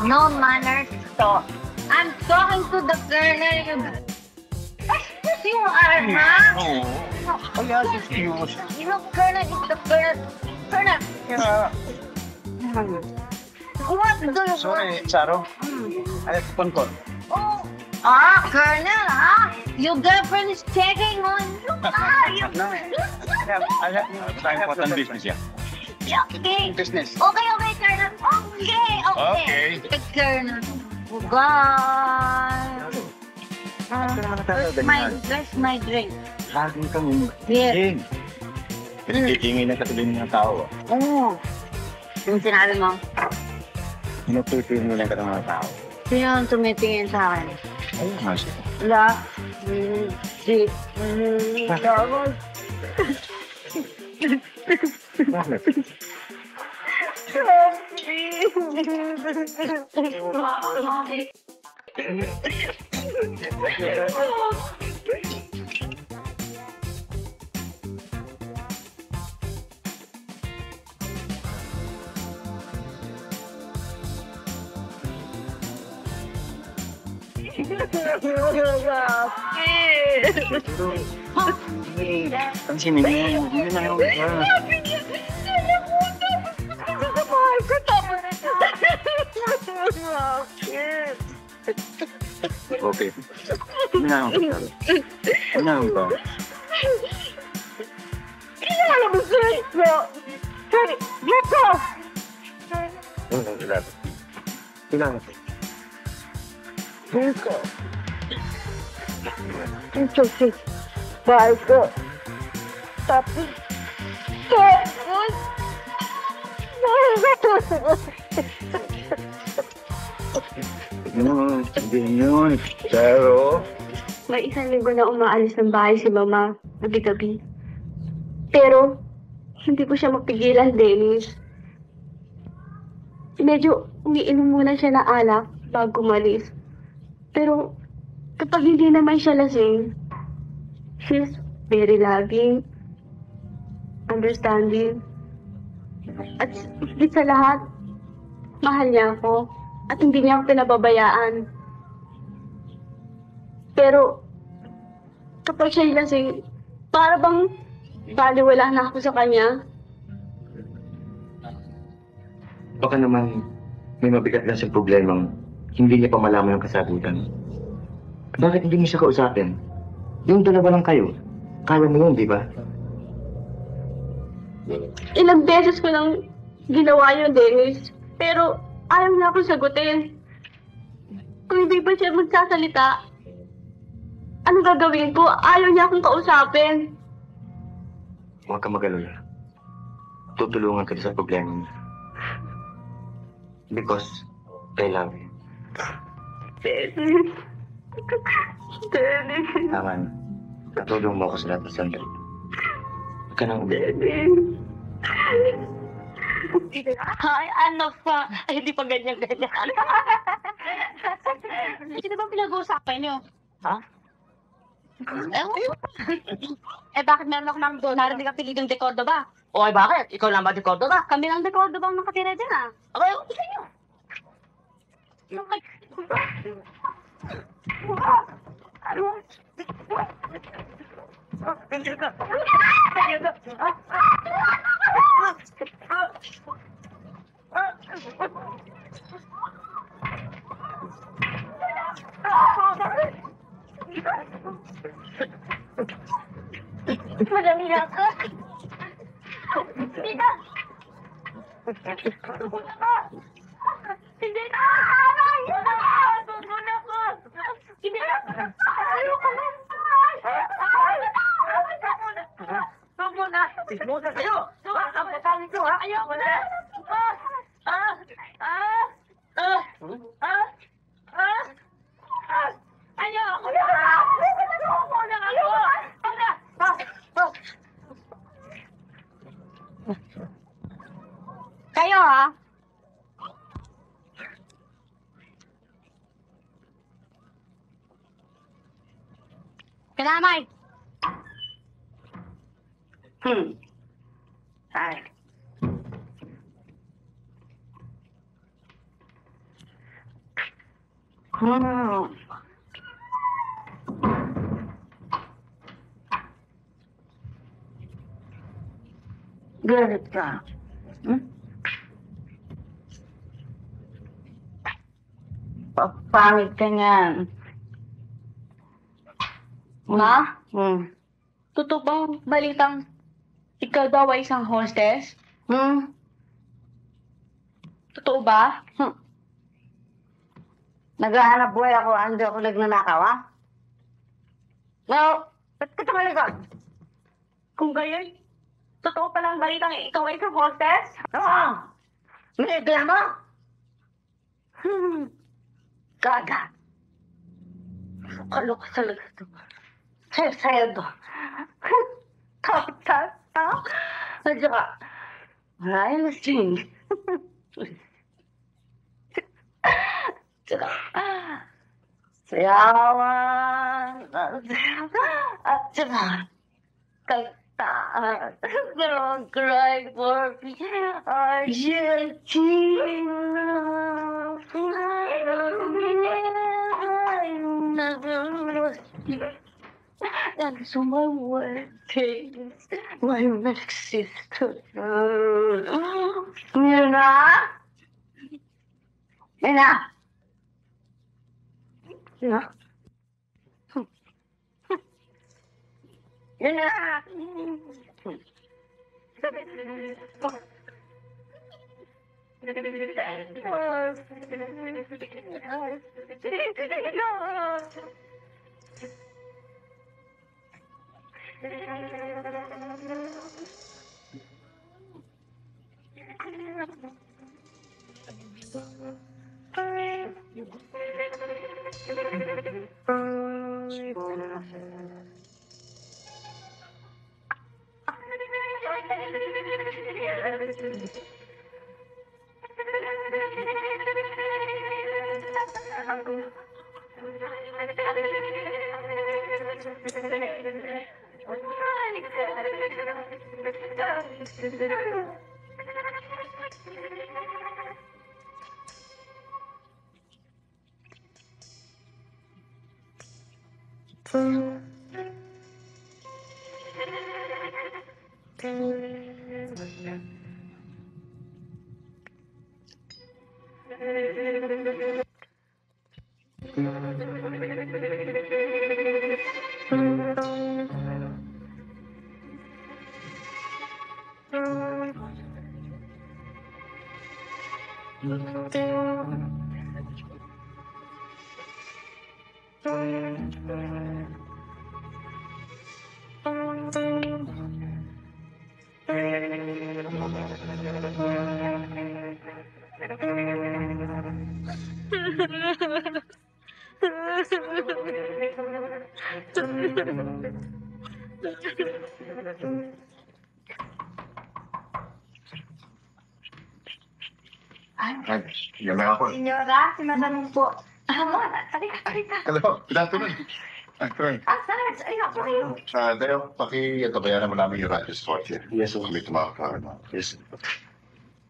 No manners to. I'm talking to the colonel. Excuse you, Arma. Oo. Kaya excuse. You know, colonel is the colonel. Colonel. What do you Sorry, Charo. Ay, Konkon. Oh, Colonel, your girlfriend is checking on you. Important business yan. Okay. Business. Okay, Colonel. Okay. The Colonel. Oh, God. Where's my drink? Lagi kang Here. Pinagkikingin na katuloy ng mga tao. Oh. Yung sinabi mo, Pinagkikingin na katuloy ng mga tao. sino ang tumitingin sa akin? Ayun nga siya. La. Si. Bakit? Ang sinigay. Hindi na yung Okay. Hindi na yung Hindi na yung Kailangan. Hindi yun. Pero... May 1 linggo na umaalis ng bahay si Mama gabi-gabi. Pero, hindi ko siya mapigilan, Dennis. Medyo umiinom muna siya ng alak bago umalis. Pero, kapag hindi naman siya lasing, she's very loving, understanding, at higit sa lahat, mahal niya ako at hindi niya ako pinababayaan. Pero, kapag siya lasing, para bang baliwala na ako sa kanya. Baka naman may mabigat lang sa problemang hindi niya pa malaman ang kasagutan. Bakit hindi niyo siya kausapin? Yung dalawa lang kayo. Kaya mo yun, di ba? Ilang beses ko lang ginawa yun, Dennis. Pero ayaw niya akong sagutin. Kung hindi ba siya magsasalita, anong gagawin ko? Ayaw niya akong kausapin. Huwag ka mag-alala. Tutulungan ka sa problema niya. Because I love you. Dennis. Dennis. Tama na. Katulong mo ako sa lahat ng sandali. Huwag ka nang Dennis. Ay, ano pa? Ay, hindi pa ganyan-ganyan. Sino ba pinag-uusapan niyo? Ha? Eh, bakit meron ako ng narinig ang pilidong de Cordova? O, ay bakit? Ikaw lang ba di Cordova? Kami lang de Cordova ang nakatira dyan, ah. Okay, okay nyo. Madali na ako. Hindi na. Hindi na. Tutulog ako. Hindi na. Ayoko na. Huwag mo na. Tismosa kayo. Kapatangin ko, ha? Ayoko na. Ayoko na. Ayoko na. Kayo, ha? Kinamay. Ay. Galit ka. Papangit ka niyan. Ma? Totoo bang balitang ikaw daw ay isang hostess? Totoo ba? Naghahanap buhay ako, hindi ako nagnanakaw, ha? No, ba't ka tumalikod? Kung gayon, totoo palang balitang ikaw ay isang hostess? Oo! May reklamo? Gaga. Kaloka talaga ito. Sayo to. Tapos, ha? At saka, maraming lasing. Tsaka, sayawan. At saka, kanta. Don't cry for me, Argentina. And so my wedding, my next sister. Mirna? Mirna? Mirna? Yan na ako. Senyora, tinatanong po. Halika. Hello, good afternoon. Afternoon. Saan? Ayun ako kayo. Deo, paki-tabayaran mo namin yung radio sport here. Yes, sir. Kami tumawag. Yes.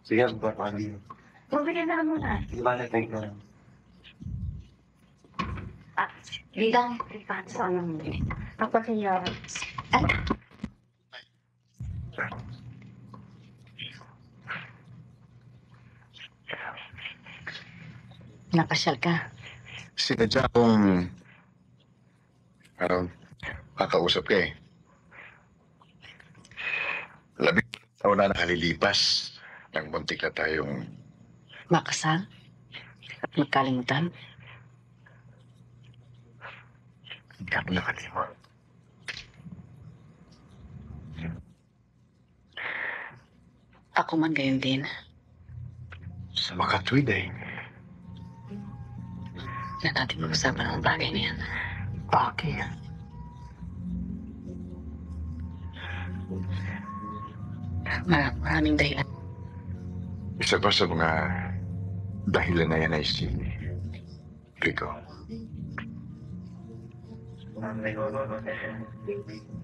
Sige, bakali. Bumili na muna. Di ba na-thank na? Bilang sa ano mo. Ako senyora. Napasyal ka. Sinadya kong makausap ka eh. 11 taon na nakalilipas nang muntik na tayong Makasal? At magkalimutan? hindi ako nakalimot. Ako man gayon din. Sa makatwid eh. Na natin mag-usapan ang bagay na yan. Bakit? Maraming dahilan. Isa pa sa mga dahilan na yan ay si Rico.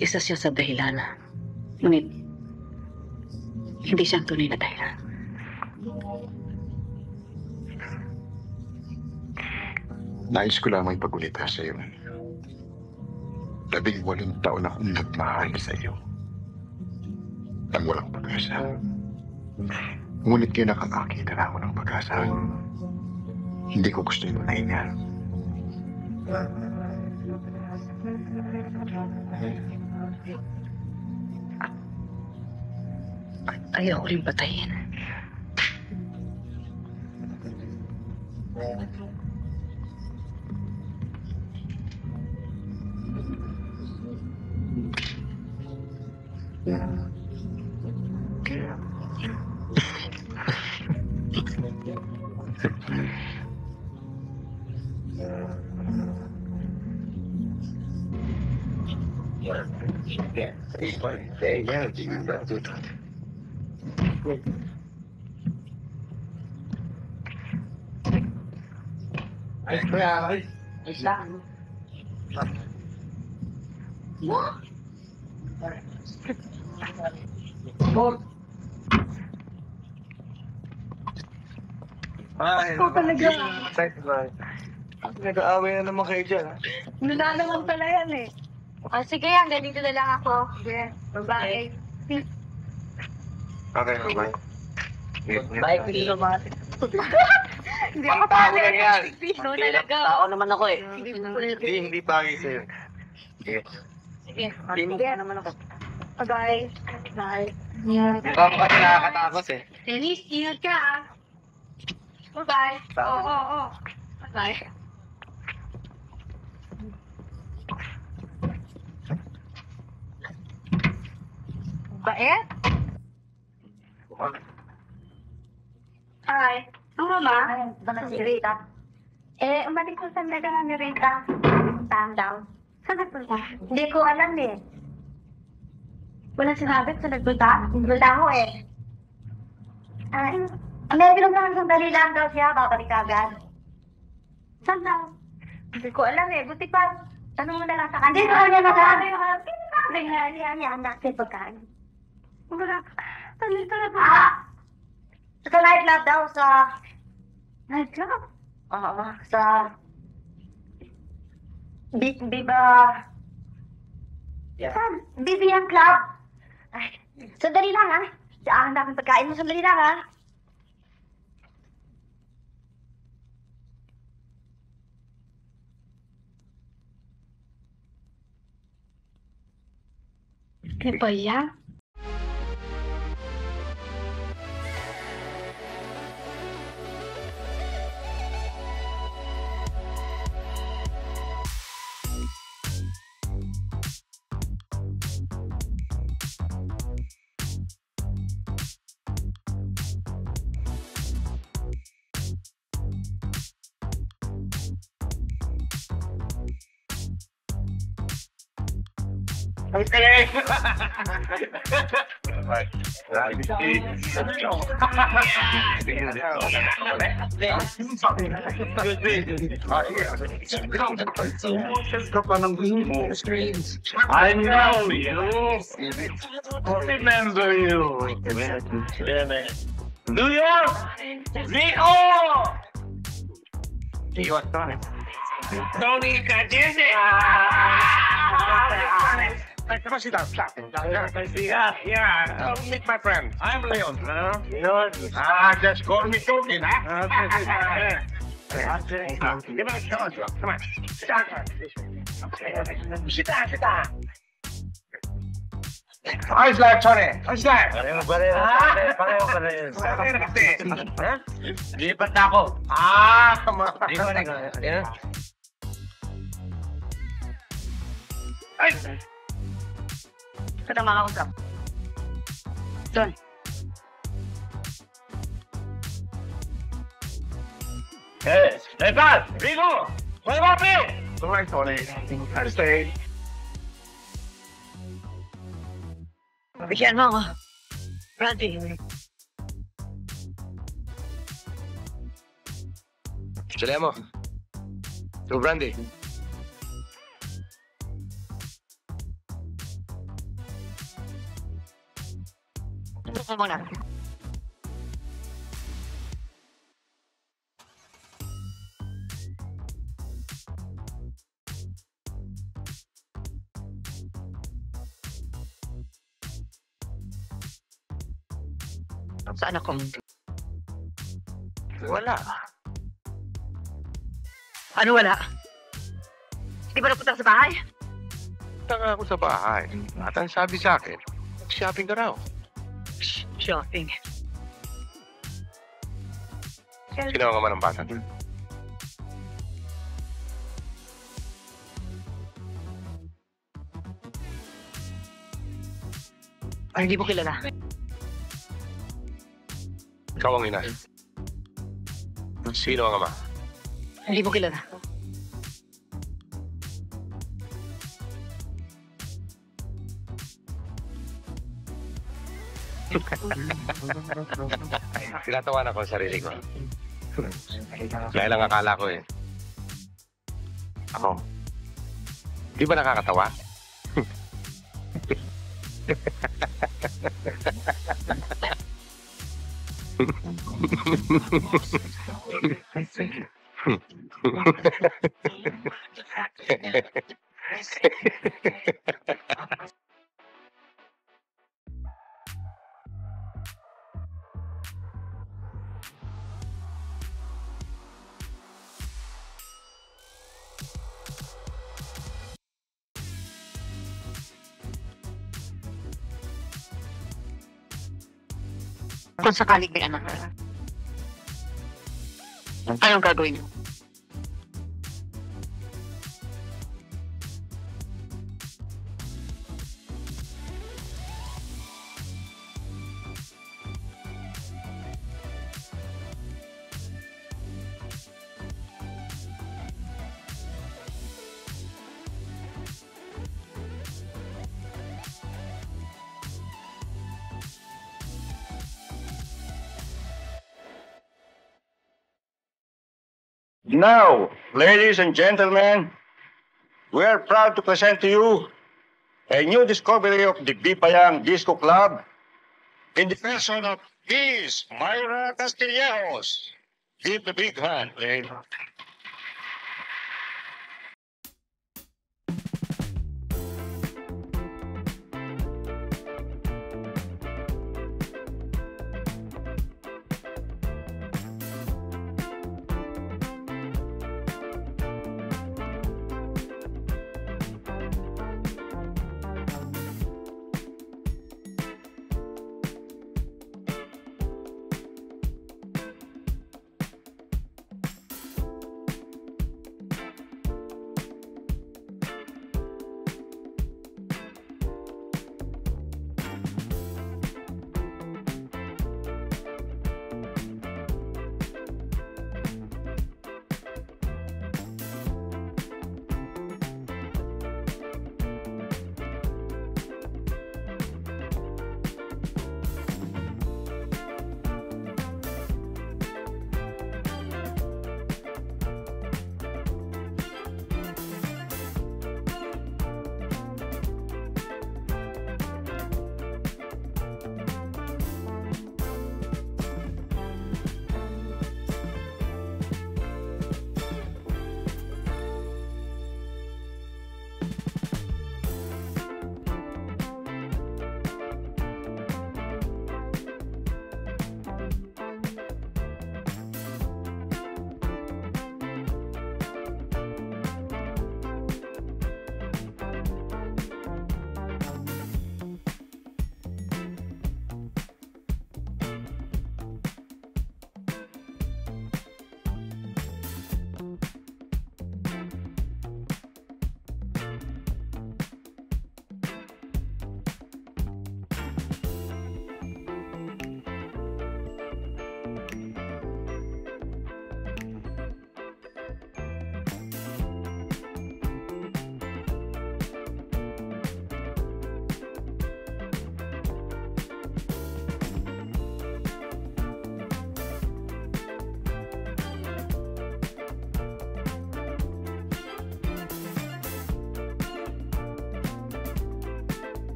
Isa siya sa dahilan. Ngunit, hindi siya ang tunay na dahilan. Nais ko lamang ipagulita sa iyo. 18 taon akong nagmahal sa iyo. Nang walang pag-asa. Ngunit kayo nakakakita na ako ng pag-asa. Hindi ko gusto yung patayin niya. Ayoko rin patayin. Ay, Ikaw talaga. Nag-aaway na naman kayo dyan. Wala naman pala yan eh. Oh, sige, hanggang dito na lang ako. Sige, bye-bye. Okay, bye. Bye, Pili naman. Hindi ako tao lang yan. No, talaga. Tao naman ako eh. Hindi bagay sa'yo. Sige. Hindi naman ako. Bye-bye. Bye. Ikaw kasi nakakatakot eh. Dennis, ingat ka ah. Bye-bye. Oo. Bye. Bait? Hi. Ang mama? Si Rita. Umalis ko sa naga ni Rita. Calm down. Saan nagpunta? Hindi ko alam eh. Wala sinabi sa nagpunta? Nagpunta ako eh. Ay, mayroon lang sandali lang daw siya, babalik agad. Saan daw? Hindi ko alam eh. Buti pa, tanong mo na lang sa kanya. Hindi ko kanya nagsabi. Pinagkakalihan natin pagkain. Wala. Tanito na ba? Sa nightclub daw, sa... Nightclub? Oo, sa... Biba... Saan? Bibian Club. Ay, sandali lang ha. Saan namin pagkain mo, sandali lang ha. Ano ba yan? Okay. I know you. Remember you. New York! Rico! Tony Cadiz! Come on, sit down. Stop. Yeah. Meet my friend. I'm Leon. Leon. Just call me Tony, huh? Give me a shot. Come on. Sit down. Sit down. How's life, Tony? How's life? Pareho pa rin. Ha? Lipat na ako. Di ba na Ay! Ito na makakausap. Doon. Hey, Pat! Rico! What about me? All right, Tony. I'll stay. Bigyan mo ako. Brandy. Sali mo. So, Brandy. Ito ka muna. Saan ako? Wala. Ano wala? Hindi ba napunta sa bahay? Punta nga ako sa bahay. At ang sabi sa akin, shopping ka raw. Shopping. Sino ka man ang bata? Ay, hindi mo kilala. Ikaw ang ina. Sino ang ama? Hindi mo kilala. Tinatawa na ko ang sarili ko. Dahil lang akala ko eh. Ako. Di ba nakakatawa? Kung sakaling may anak ka, anong gagawin mo? Now, ladies and gentlemen, we are proud to present to you a new discovery of the Bipayang Disco Club in the person of Miss Myra Castillejos. Give the big hand, please.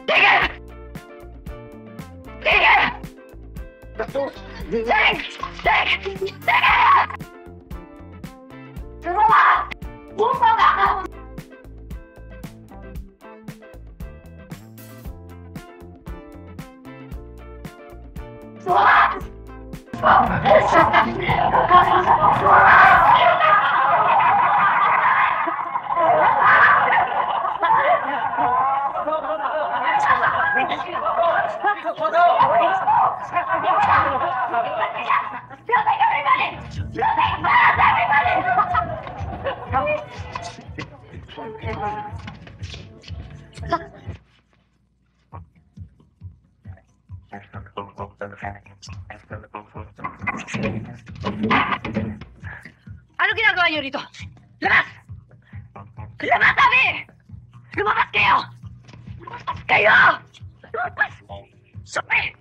Tigil! Tigil! Tigil! Tigil! Sumama! Bumaba ka! Sumama! Ano ginagawa niyo rito? Labas! Labas, sabi! Lumabas kayo! Lumabas kayo! Lumabas! Sabi!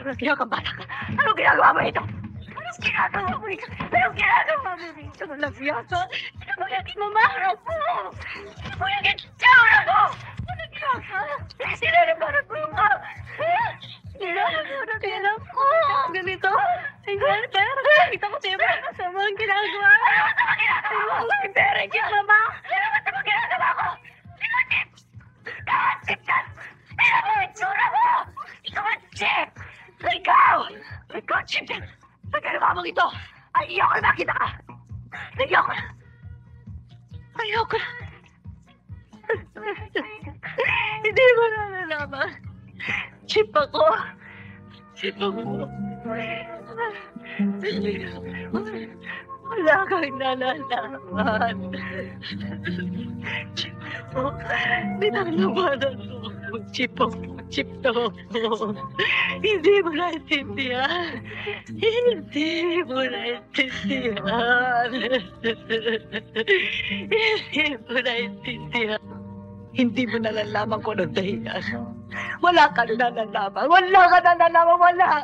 Anong ginagawa bata ka? Anong ginagawa mo ito? Anong ginagawa mo ito? Anong ginagawa mo ito? Labyata! Ano mo yung mamarap mo? Ano mo yung itsura mo? Anong ginagawa? Sinanabarat mo yung Sinanabarat ko! Ganito? Ay, pero kita ko siyempre masama ang ginagawa. Ano masama ginagawa ko? Pero yung mama! Ano masama ginagawa ko? Sinatip! Sinatip yan! Ano mo yung itsura mo? Ikaw ang chip! Ikaw! Ikaw ang chip yan! Nagkalawa mo ito! Ayoko na makita ka! Ayoko na! Ayoko na! Hindi mo na nalaman. Chip ako! Chip ako! Wala kang nalalaman. Chip ako! Ninalabanan mo. Chip ako! Chip to ako! Hindi mo naintindihan! Hindi mo naintindihan! Hindi mo naintindihan! Hindi mo nalalaman kung anong dahilan. Wala ka na nalalaman. Wala ka na nalalaman. Wala.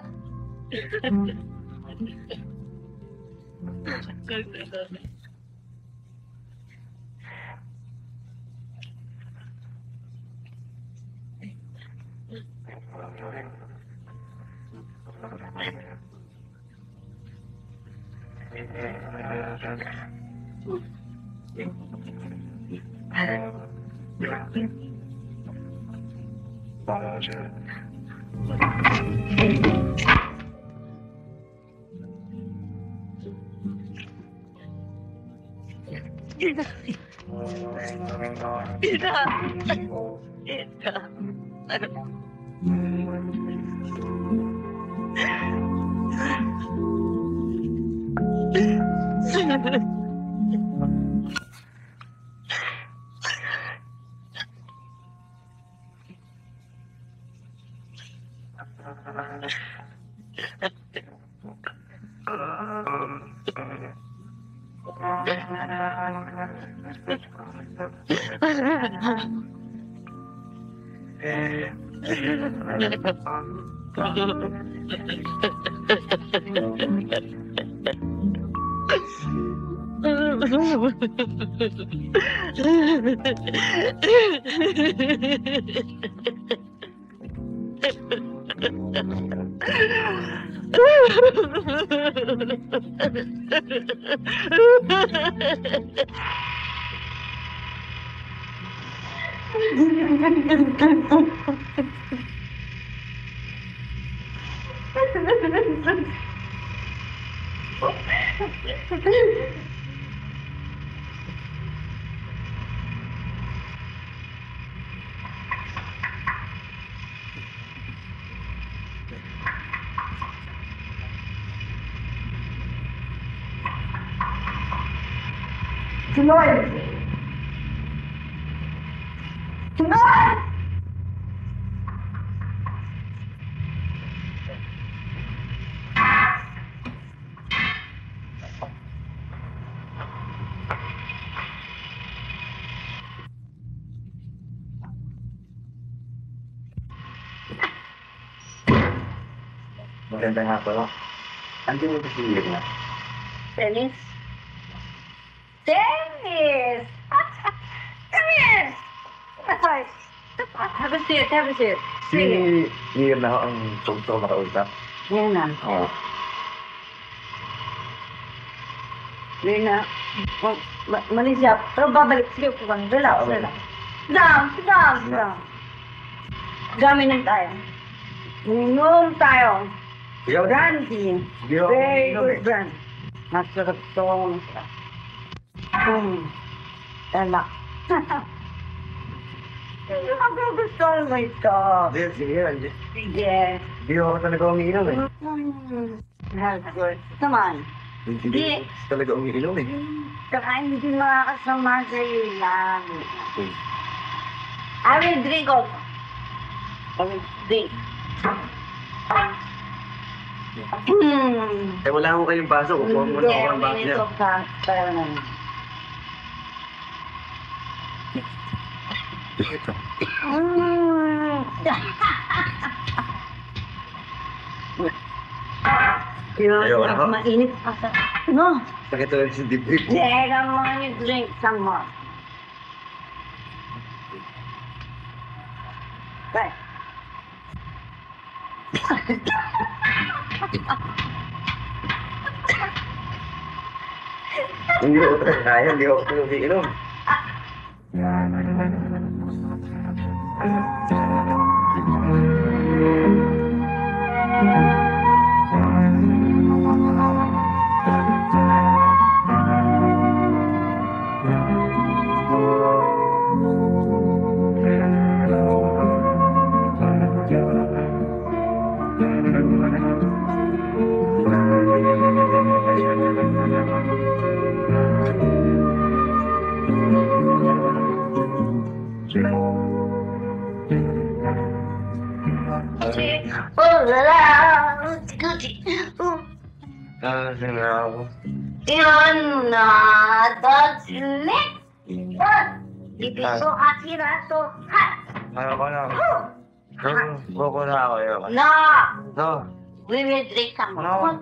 Maganda nga pala. Andiyan mo ba si Mirna? Dennis? Dennis! Come in! Have a seat, have a seat. Si Ian na ang tungtong makausap. Yan na. Oo. Yan na. Mali siya. Pero babalik. Sige, puwan. Relax, relax. Down, down, down. Gaminan tayo. Inom tayo. Brandy. Very good brand. Masarap to. Relax. Ang gusto mo ito. Sige. Sige. Hindi ako talaga umiinom eh. That's good. Come on. Hindi talaga umiinom eh. Saka hindi makakasama sa iyo lang. I will drink also. I will drink. Eh wala akong kayong baso. Kukuha mo na ako ng baso niya. Ito ka. Pero naman. Ayoko na ako. Mainit pa sa... No. Sakit talaga sa dibdib. Teka mo, you drink some more. Right. Hindi ako talaga kaya. Hindi ako talaga umiinom. Oh la la, Gucci. Sige na ako. You're not the slick. It is so hot here, so hot. Ayoko na ako. Ayoko na ako. Ayoko. No, No. we will drink some more. No.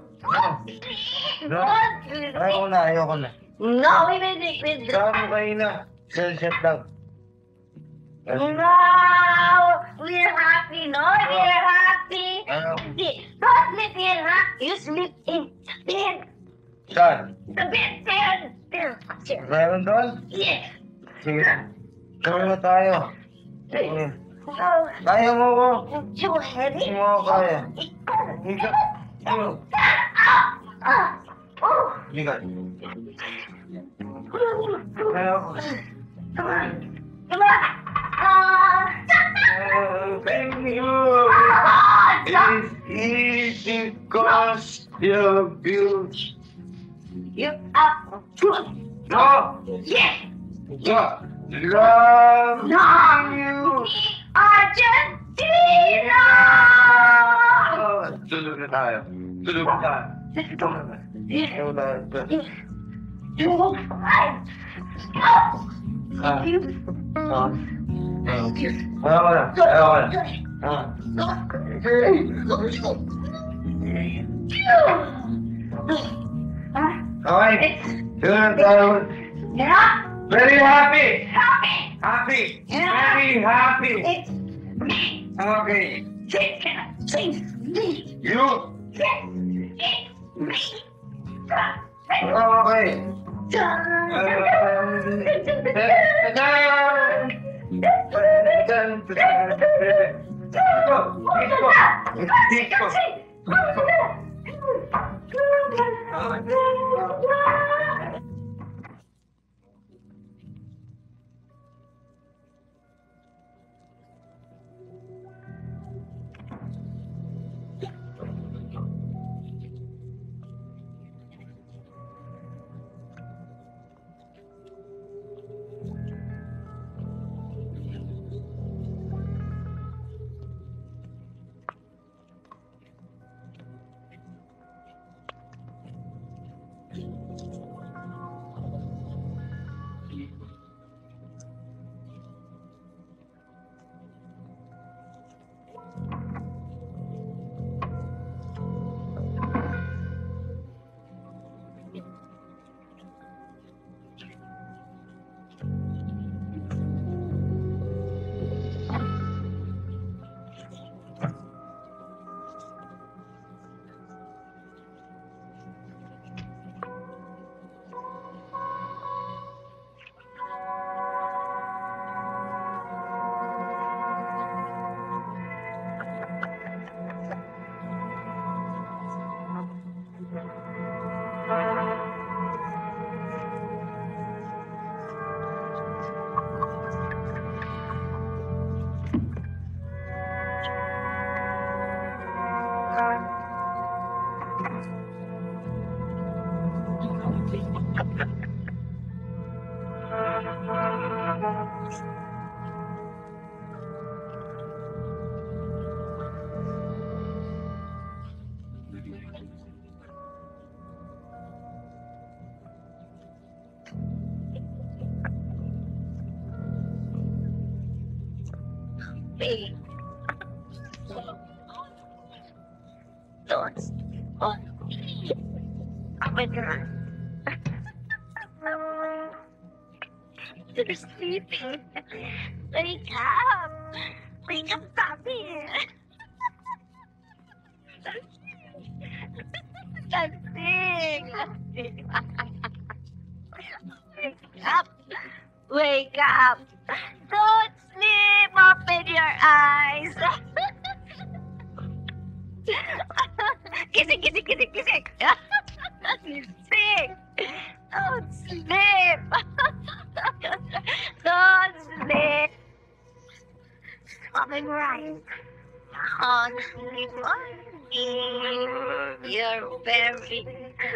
No. Ayoko na. Ayoko na. No, we will drink. We'll drink. Saan mo kayo na? Sunset lang. No, we're happy. No, we're happy. Don't sleep here, huh? You sleep in the bed. Saan? The bed, there. Meron doon? Yes. Sige. Gawin mo tayo. Sige. No, Kaya mo ko. too heavy. Hindi mo ako kaya. Higa. Higa. Kaya ko. Come on. Come on. Thank you. It's easy cause you're beautiful. You're up. No. Yes. Love No. you. Argentina! Tulog na tayo. Tulog na tayo. Tulog na. Ayaw na. You look fine. You. Ayaw na. Ayaw na. Okay. Tulog na tayo. Yeah. Very happy. Happy. Happy. Yeah. Very happy. It's me. Okay. Sing. You. It's me. Okay. Babe. Thoughts on me. Open your eyes. You're sleeping. Wake up. Wake up, Bobby. Lasing. Wake up. Wake up. Don't sleep. Open your eyes. Kissing, kissing, kissing, kissing. Sing. Don't sleep. Don't sleep. Open your eyes. Don't sleep. You're very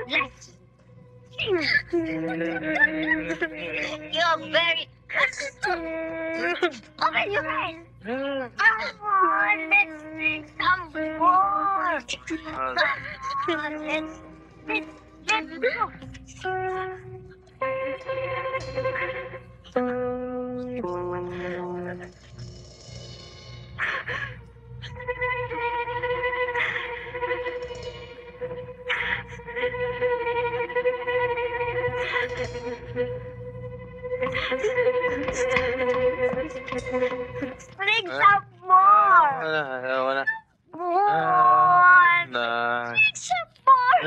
blessed. You're very open your eyes. Come on, let's drink some more. Come on, let's go. Drink some more. Wala. More. Drink some more.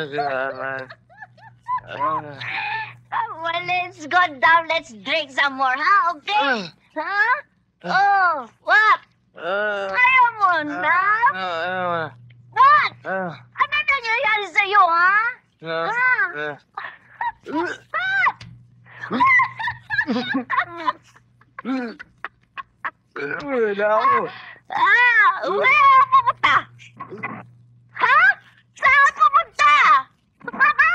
Well, let's go down. Let's drink some more, huh? Okay? Huh? Oh, what? Ayaw mo na? What? Ano nangyayari sa'yo, ha? Ha? Wala ako. Where ka pupunta? Ha? Saan ka pupunta? Bye-bye!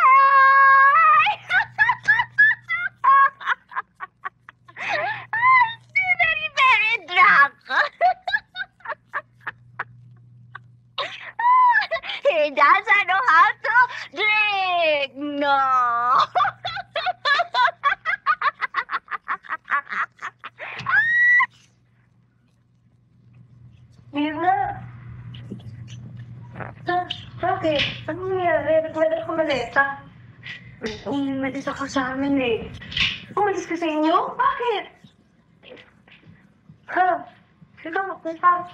Very, very drunk. He doesn't know how to drink. No. Mirna! Bakit? Ano nangyari? Nagmadala ka maleta? Umalis ako sa amin eh. Umalis ka sa inyo? Bakit? Ha? Ikaw magpunta.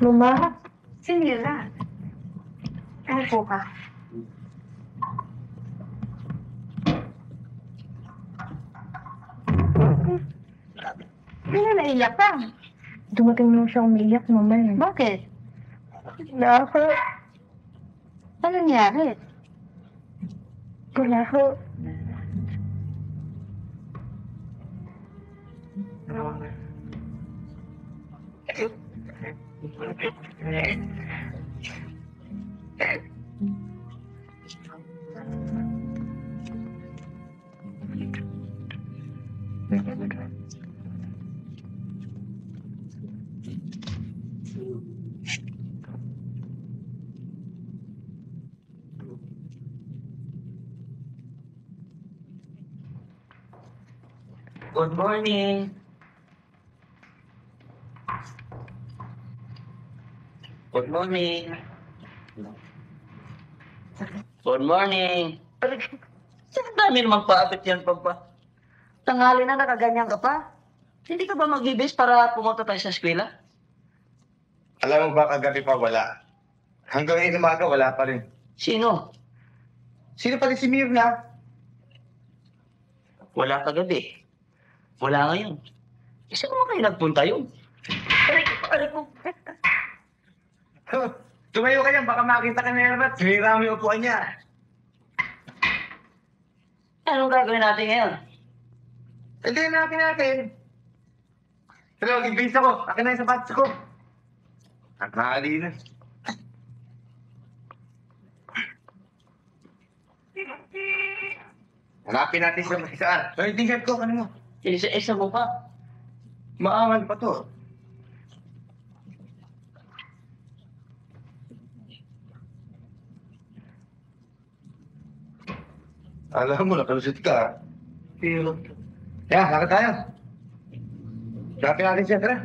Mama? Si Mira. Ano po ka? Ano naiyak ka? Dumating mo siya umiyak, mama eh. Bakit? Wala. Ano nangyari? Wala ko. Good morning. Good morning. Good morning. Ang dami namang paabit yan, Papa. Tanghali na nakaganyan ka pa. Hindi ka ba magbibis para pumunta tayo sa eskwela? Alam mo ba, kagabi pa wala. Hanggang ngayon umaga, wala pa rin. Sino? Sino pa rin si Mirna? Wala kagabi. Wala ngayon. Isa naman kayo nagpunta yun. Aray ko. Tumayo ka yan, baka makita ka na Herbert. Sinira mo yung upuan niya. Anong gagawin natin ngayon? Hindi natin. Pero mag-ibis ako. Akin na yung sapatos ko. Nakakali na. Hanapin natin siya saan. Ay, tingnan ko, kanino? Isa mo pa. Maangan pa to. Alam mo, nakalusit ka. Pero, Lakad tayo. Hanapin natin siya, tara.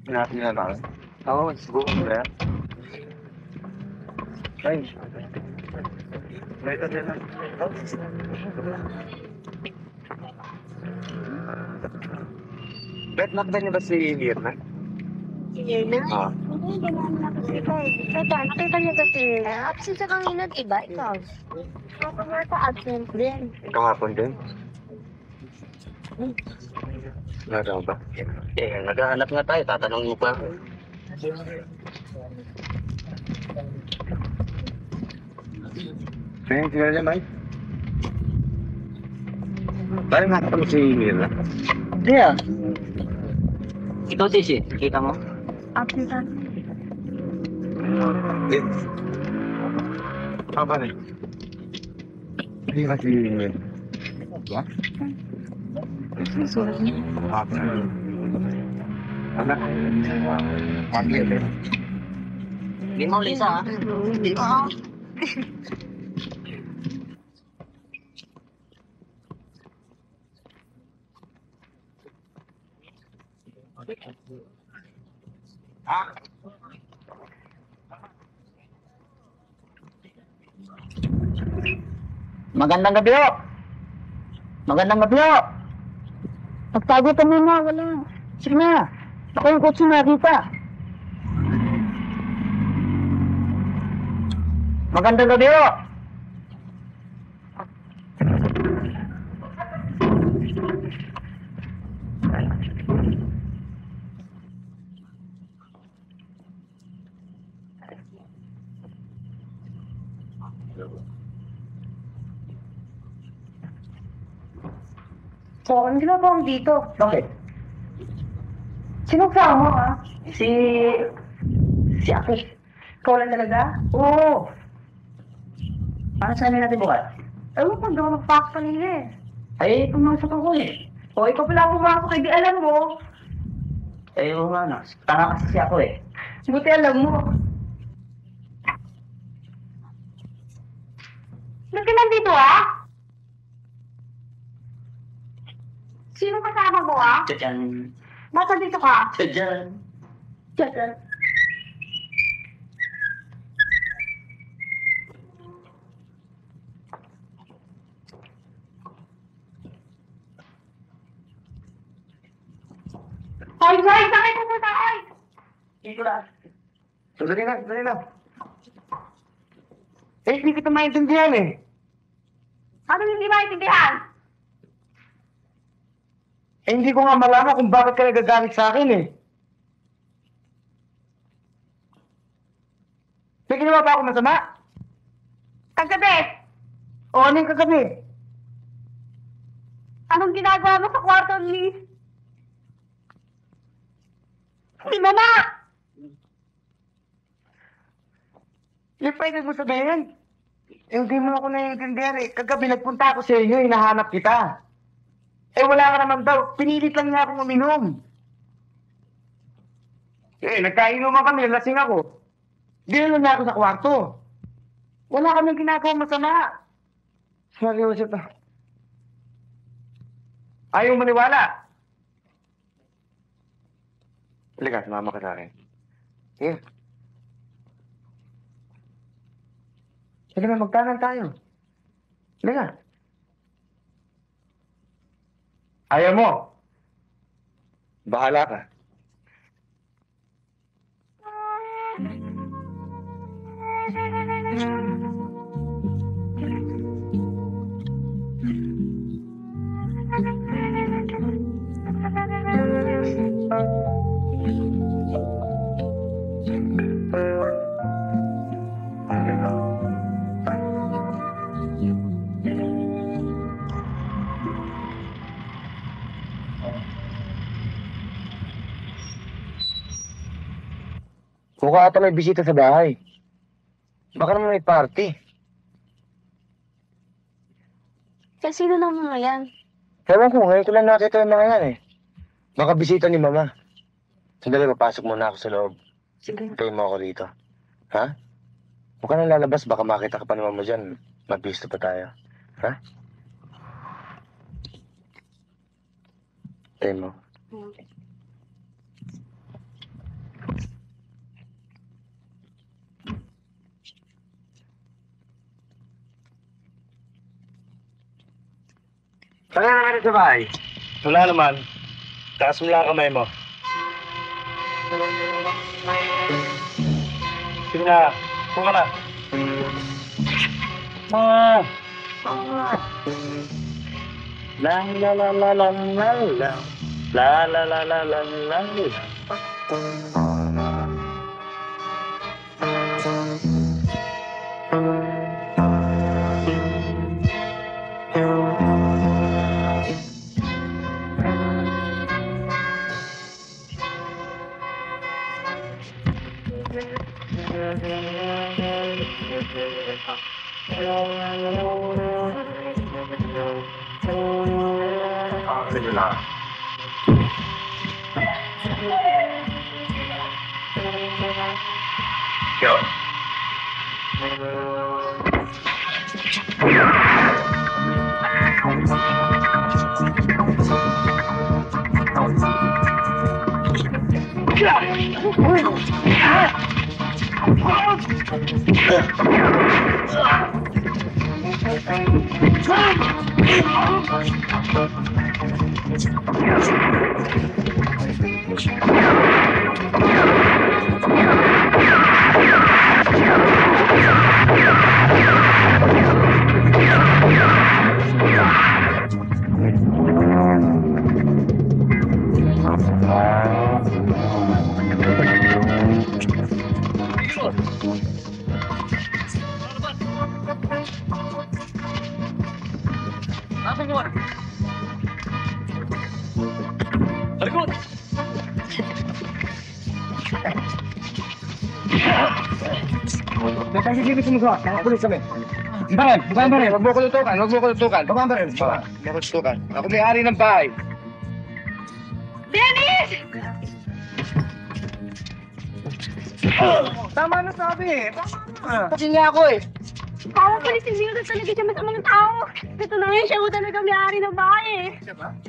Hanapin na lang. Oo, siguro ba yan? Ay. Ito din lang. Bet, nakita niyo ba si Mirna? Mirna? Oo. Hindi, ganun na kasi ikaw. Tata, nakita niyo kasi na. Absent sa kanina, diba? Ikaw. Ako nga sa absent din. Kahapon din? Naraw ba? naghahanap nga tayo. Tatanungin mo pa. Ayun, sila niya, Mike. Parang nakita mo si Mirna. Hindi ah. Ikaw, Tisi. Kita mo? Absent sa Eh. Apa nih? Ini masih ini. Ya? Apa? Anak. Panggil deh. Hindi mo, Lisa ah. Magandang gabi ho. Magandang gabi ho. Magtago ka muna, wala. Sige na. Ako yung kotse nakita. Magandang gabi ho. So, ang ginagawa mo dito? Bakit? Sino kasama mo, ha? Si Aki. Ikaw lang talaga? Oo. Paano sabi natin bukas? Ewan ko, hindi ako magpasok kanina eh. Ay, pumasok ako eh. O, ikaw pala pumasok, hindi alam mo. Eh, oo nga na. Tanga kasi ako eh. Buti alam mo. Ba't ka nandito, ha? Sino kasama mo, ha? Tadyan. Ba't nandito ka? Tadyan. Diyan. Hoy, hoy! Bakit pupunta, hoy? Dito lang. Sandali lang. Eh, hindi kita maintindihan eh. Ano hindi maintindihan? Eh, hindi ko nga malaman kung bakit ka nagagalit sa akin eh. May ginawa ba ako masama? Kagabi! O ano yung kagabi? Anong ginagawa mo sa kwarto ni... Si Mama! Yung pwede mo sabihin. Eh, hindi mo ako naiintindihan eh. Kagabi nagpunta ako sa inyo, hinahanap kita. Eh, wala ka naman daw. Pinilit lang niya akong uminom. Eh, nagkainuman kami, lasing ako. Dinalo niya ako sa kwarto. Wala kami ginagawa masama. Sorry, Joseph. Ayaw maniwala. Halika, sumama ka sa akin. Sige. Sige na, magtanan tayo. Halika. Ayaw mo. Bahala ka. Mukha ata may bisita sa bahay. Baka naman may party. Kasi sino lang mga yan? Ewan ko, ngayon ko lang nakita yung mga yan eh. Baka bisita ni Mama. Sandali, papasok muna ako sa loob. Sige. Hintayin mo ako rito. Ha? Huwag ka nang lalabas, baka makita ka pa ni Mama dyan. Magbisto pa tayo. Ha? Hintayin mo. Ano naman sa bahay? Wala naman. Taas mo lang ang kamay mo. Sige na. Kuha na. La la la la la la la. La la la la la la la. Sige lang. Yo. Sige, sumusuha. Pulis kami. Barel, bukang barel. Huwag mo ko tutukan. Huwag mo ko tutukan. Bukang barel. Huwag mo ko tutukan. Ako may-ari ng bahay. Dennis! Tama na sabi eh. Tama na. Kasi nga ako eh. Parang pulis, hindi ko talaga siya masamang tao. Ito na ngayon, siya ho talaga may-ari ng bahay eh.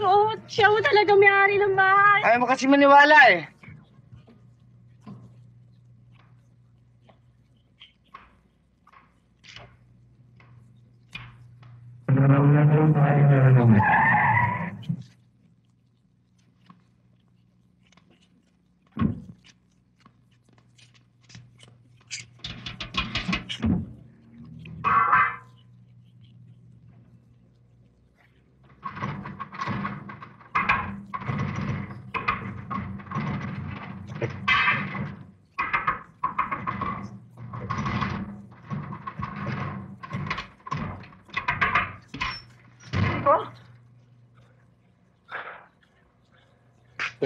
Oo, siya ho talaga may-ari ng bahay. Ayaw mo kasi maniwala eh.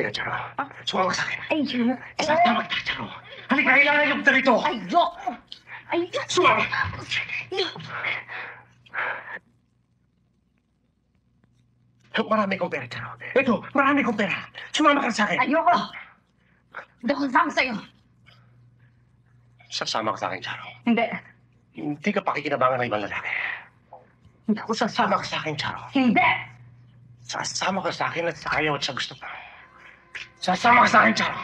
Halika, Charo. Sumama ka sa akin. Ay, Diyo. Tama ka, Charo. Halika, kailangan yung dito. Ayoko! Ayoko! Sumama! Marami kong pera, Charo. Ito, marami kong pera. Sumama ka sa akin. Ayoko! Hindi ako sasama sa'yo. Sasama ka sa akin, Charo. Hindi. Hindi ka pakikinabangan ng ibang lalaki. Hindi ako Sasama ka sa akin, Charo. Hindi! Sasama ka sa akin at sa ayaw at sa gusto pa. Sasama ka sa akin, Charo.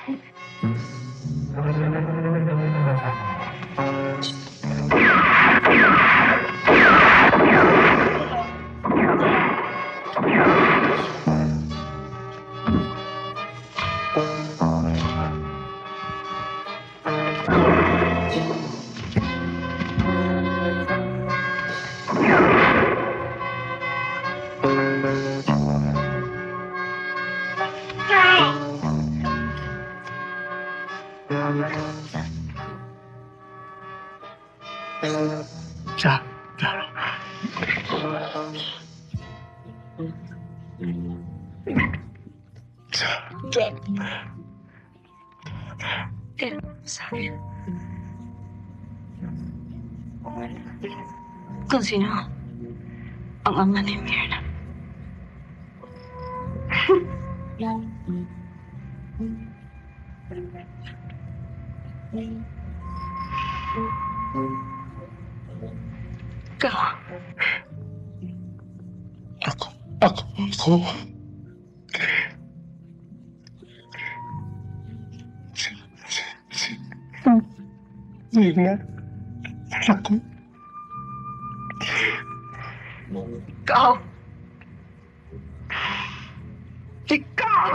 Tira mo sa akin. Kung sino ang ama ni Mirna. Ikaw. Ako. Mirna. Ako. Ikaw! Ikaw!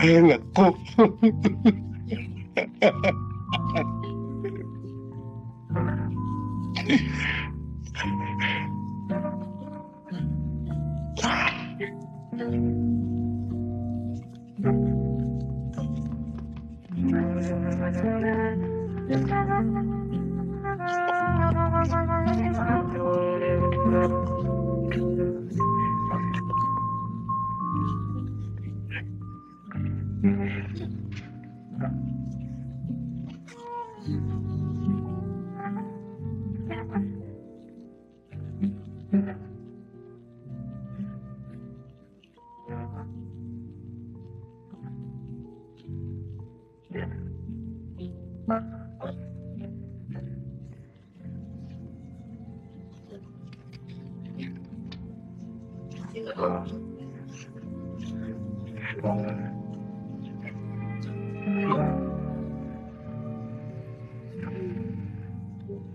Anak ko.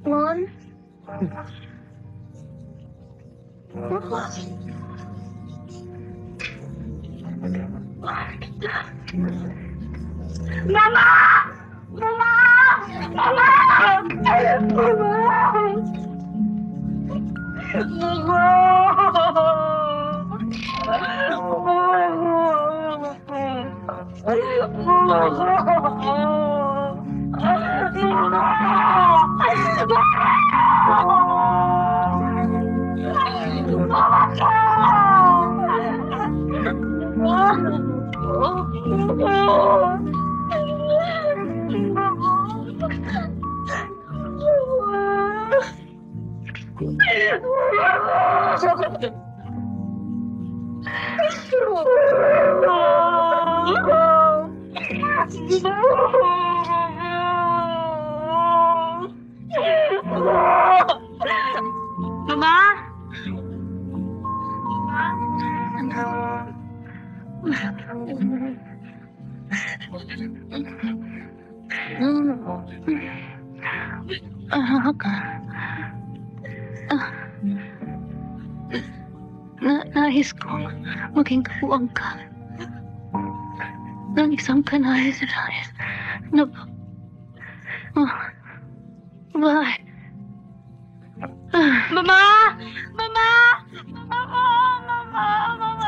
Mon? Mama! Mama! Mama! Mama? Nais ko maging kapuang ka ng isang kanais-nais na bahay. Mama! Mama! Mama! Mama! Mama!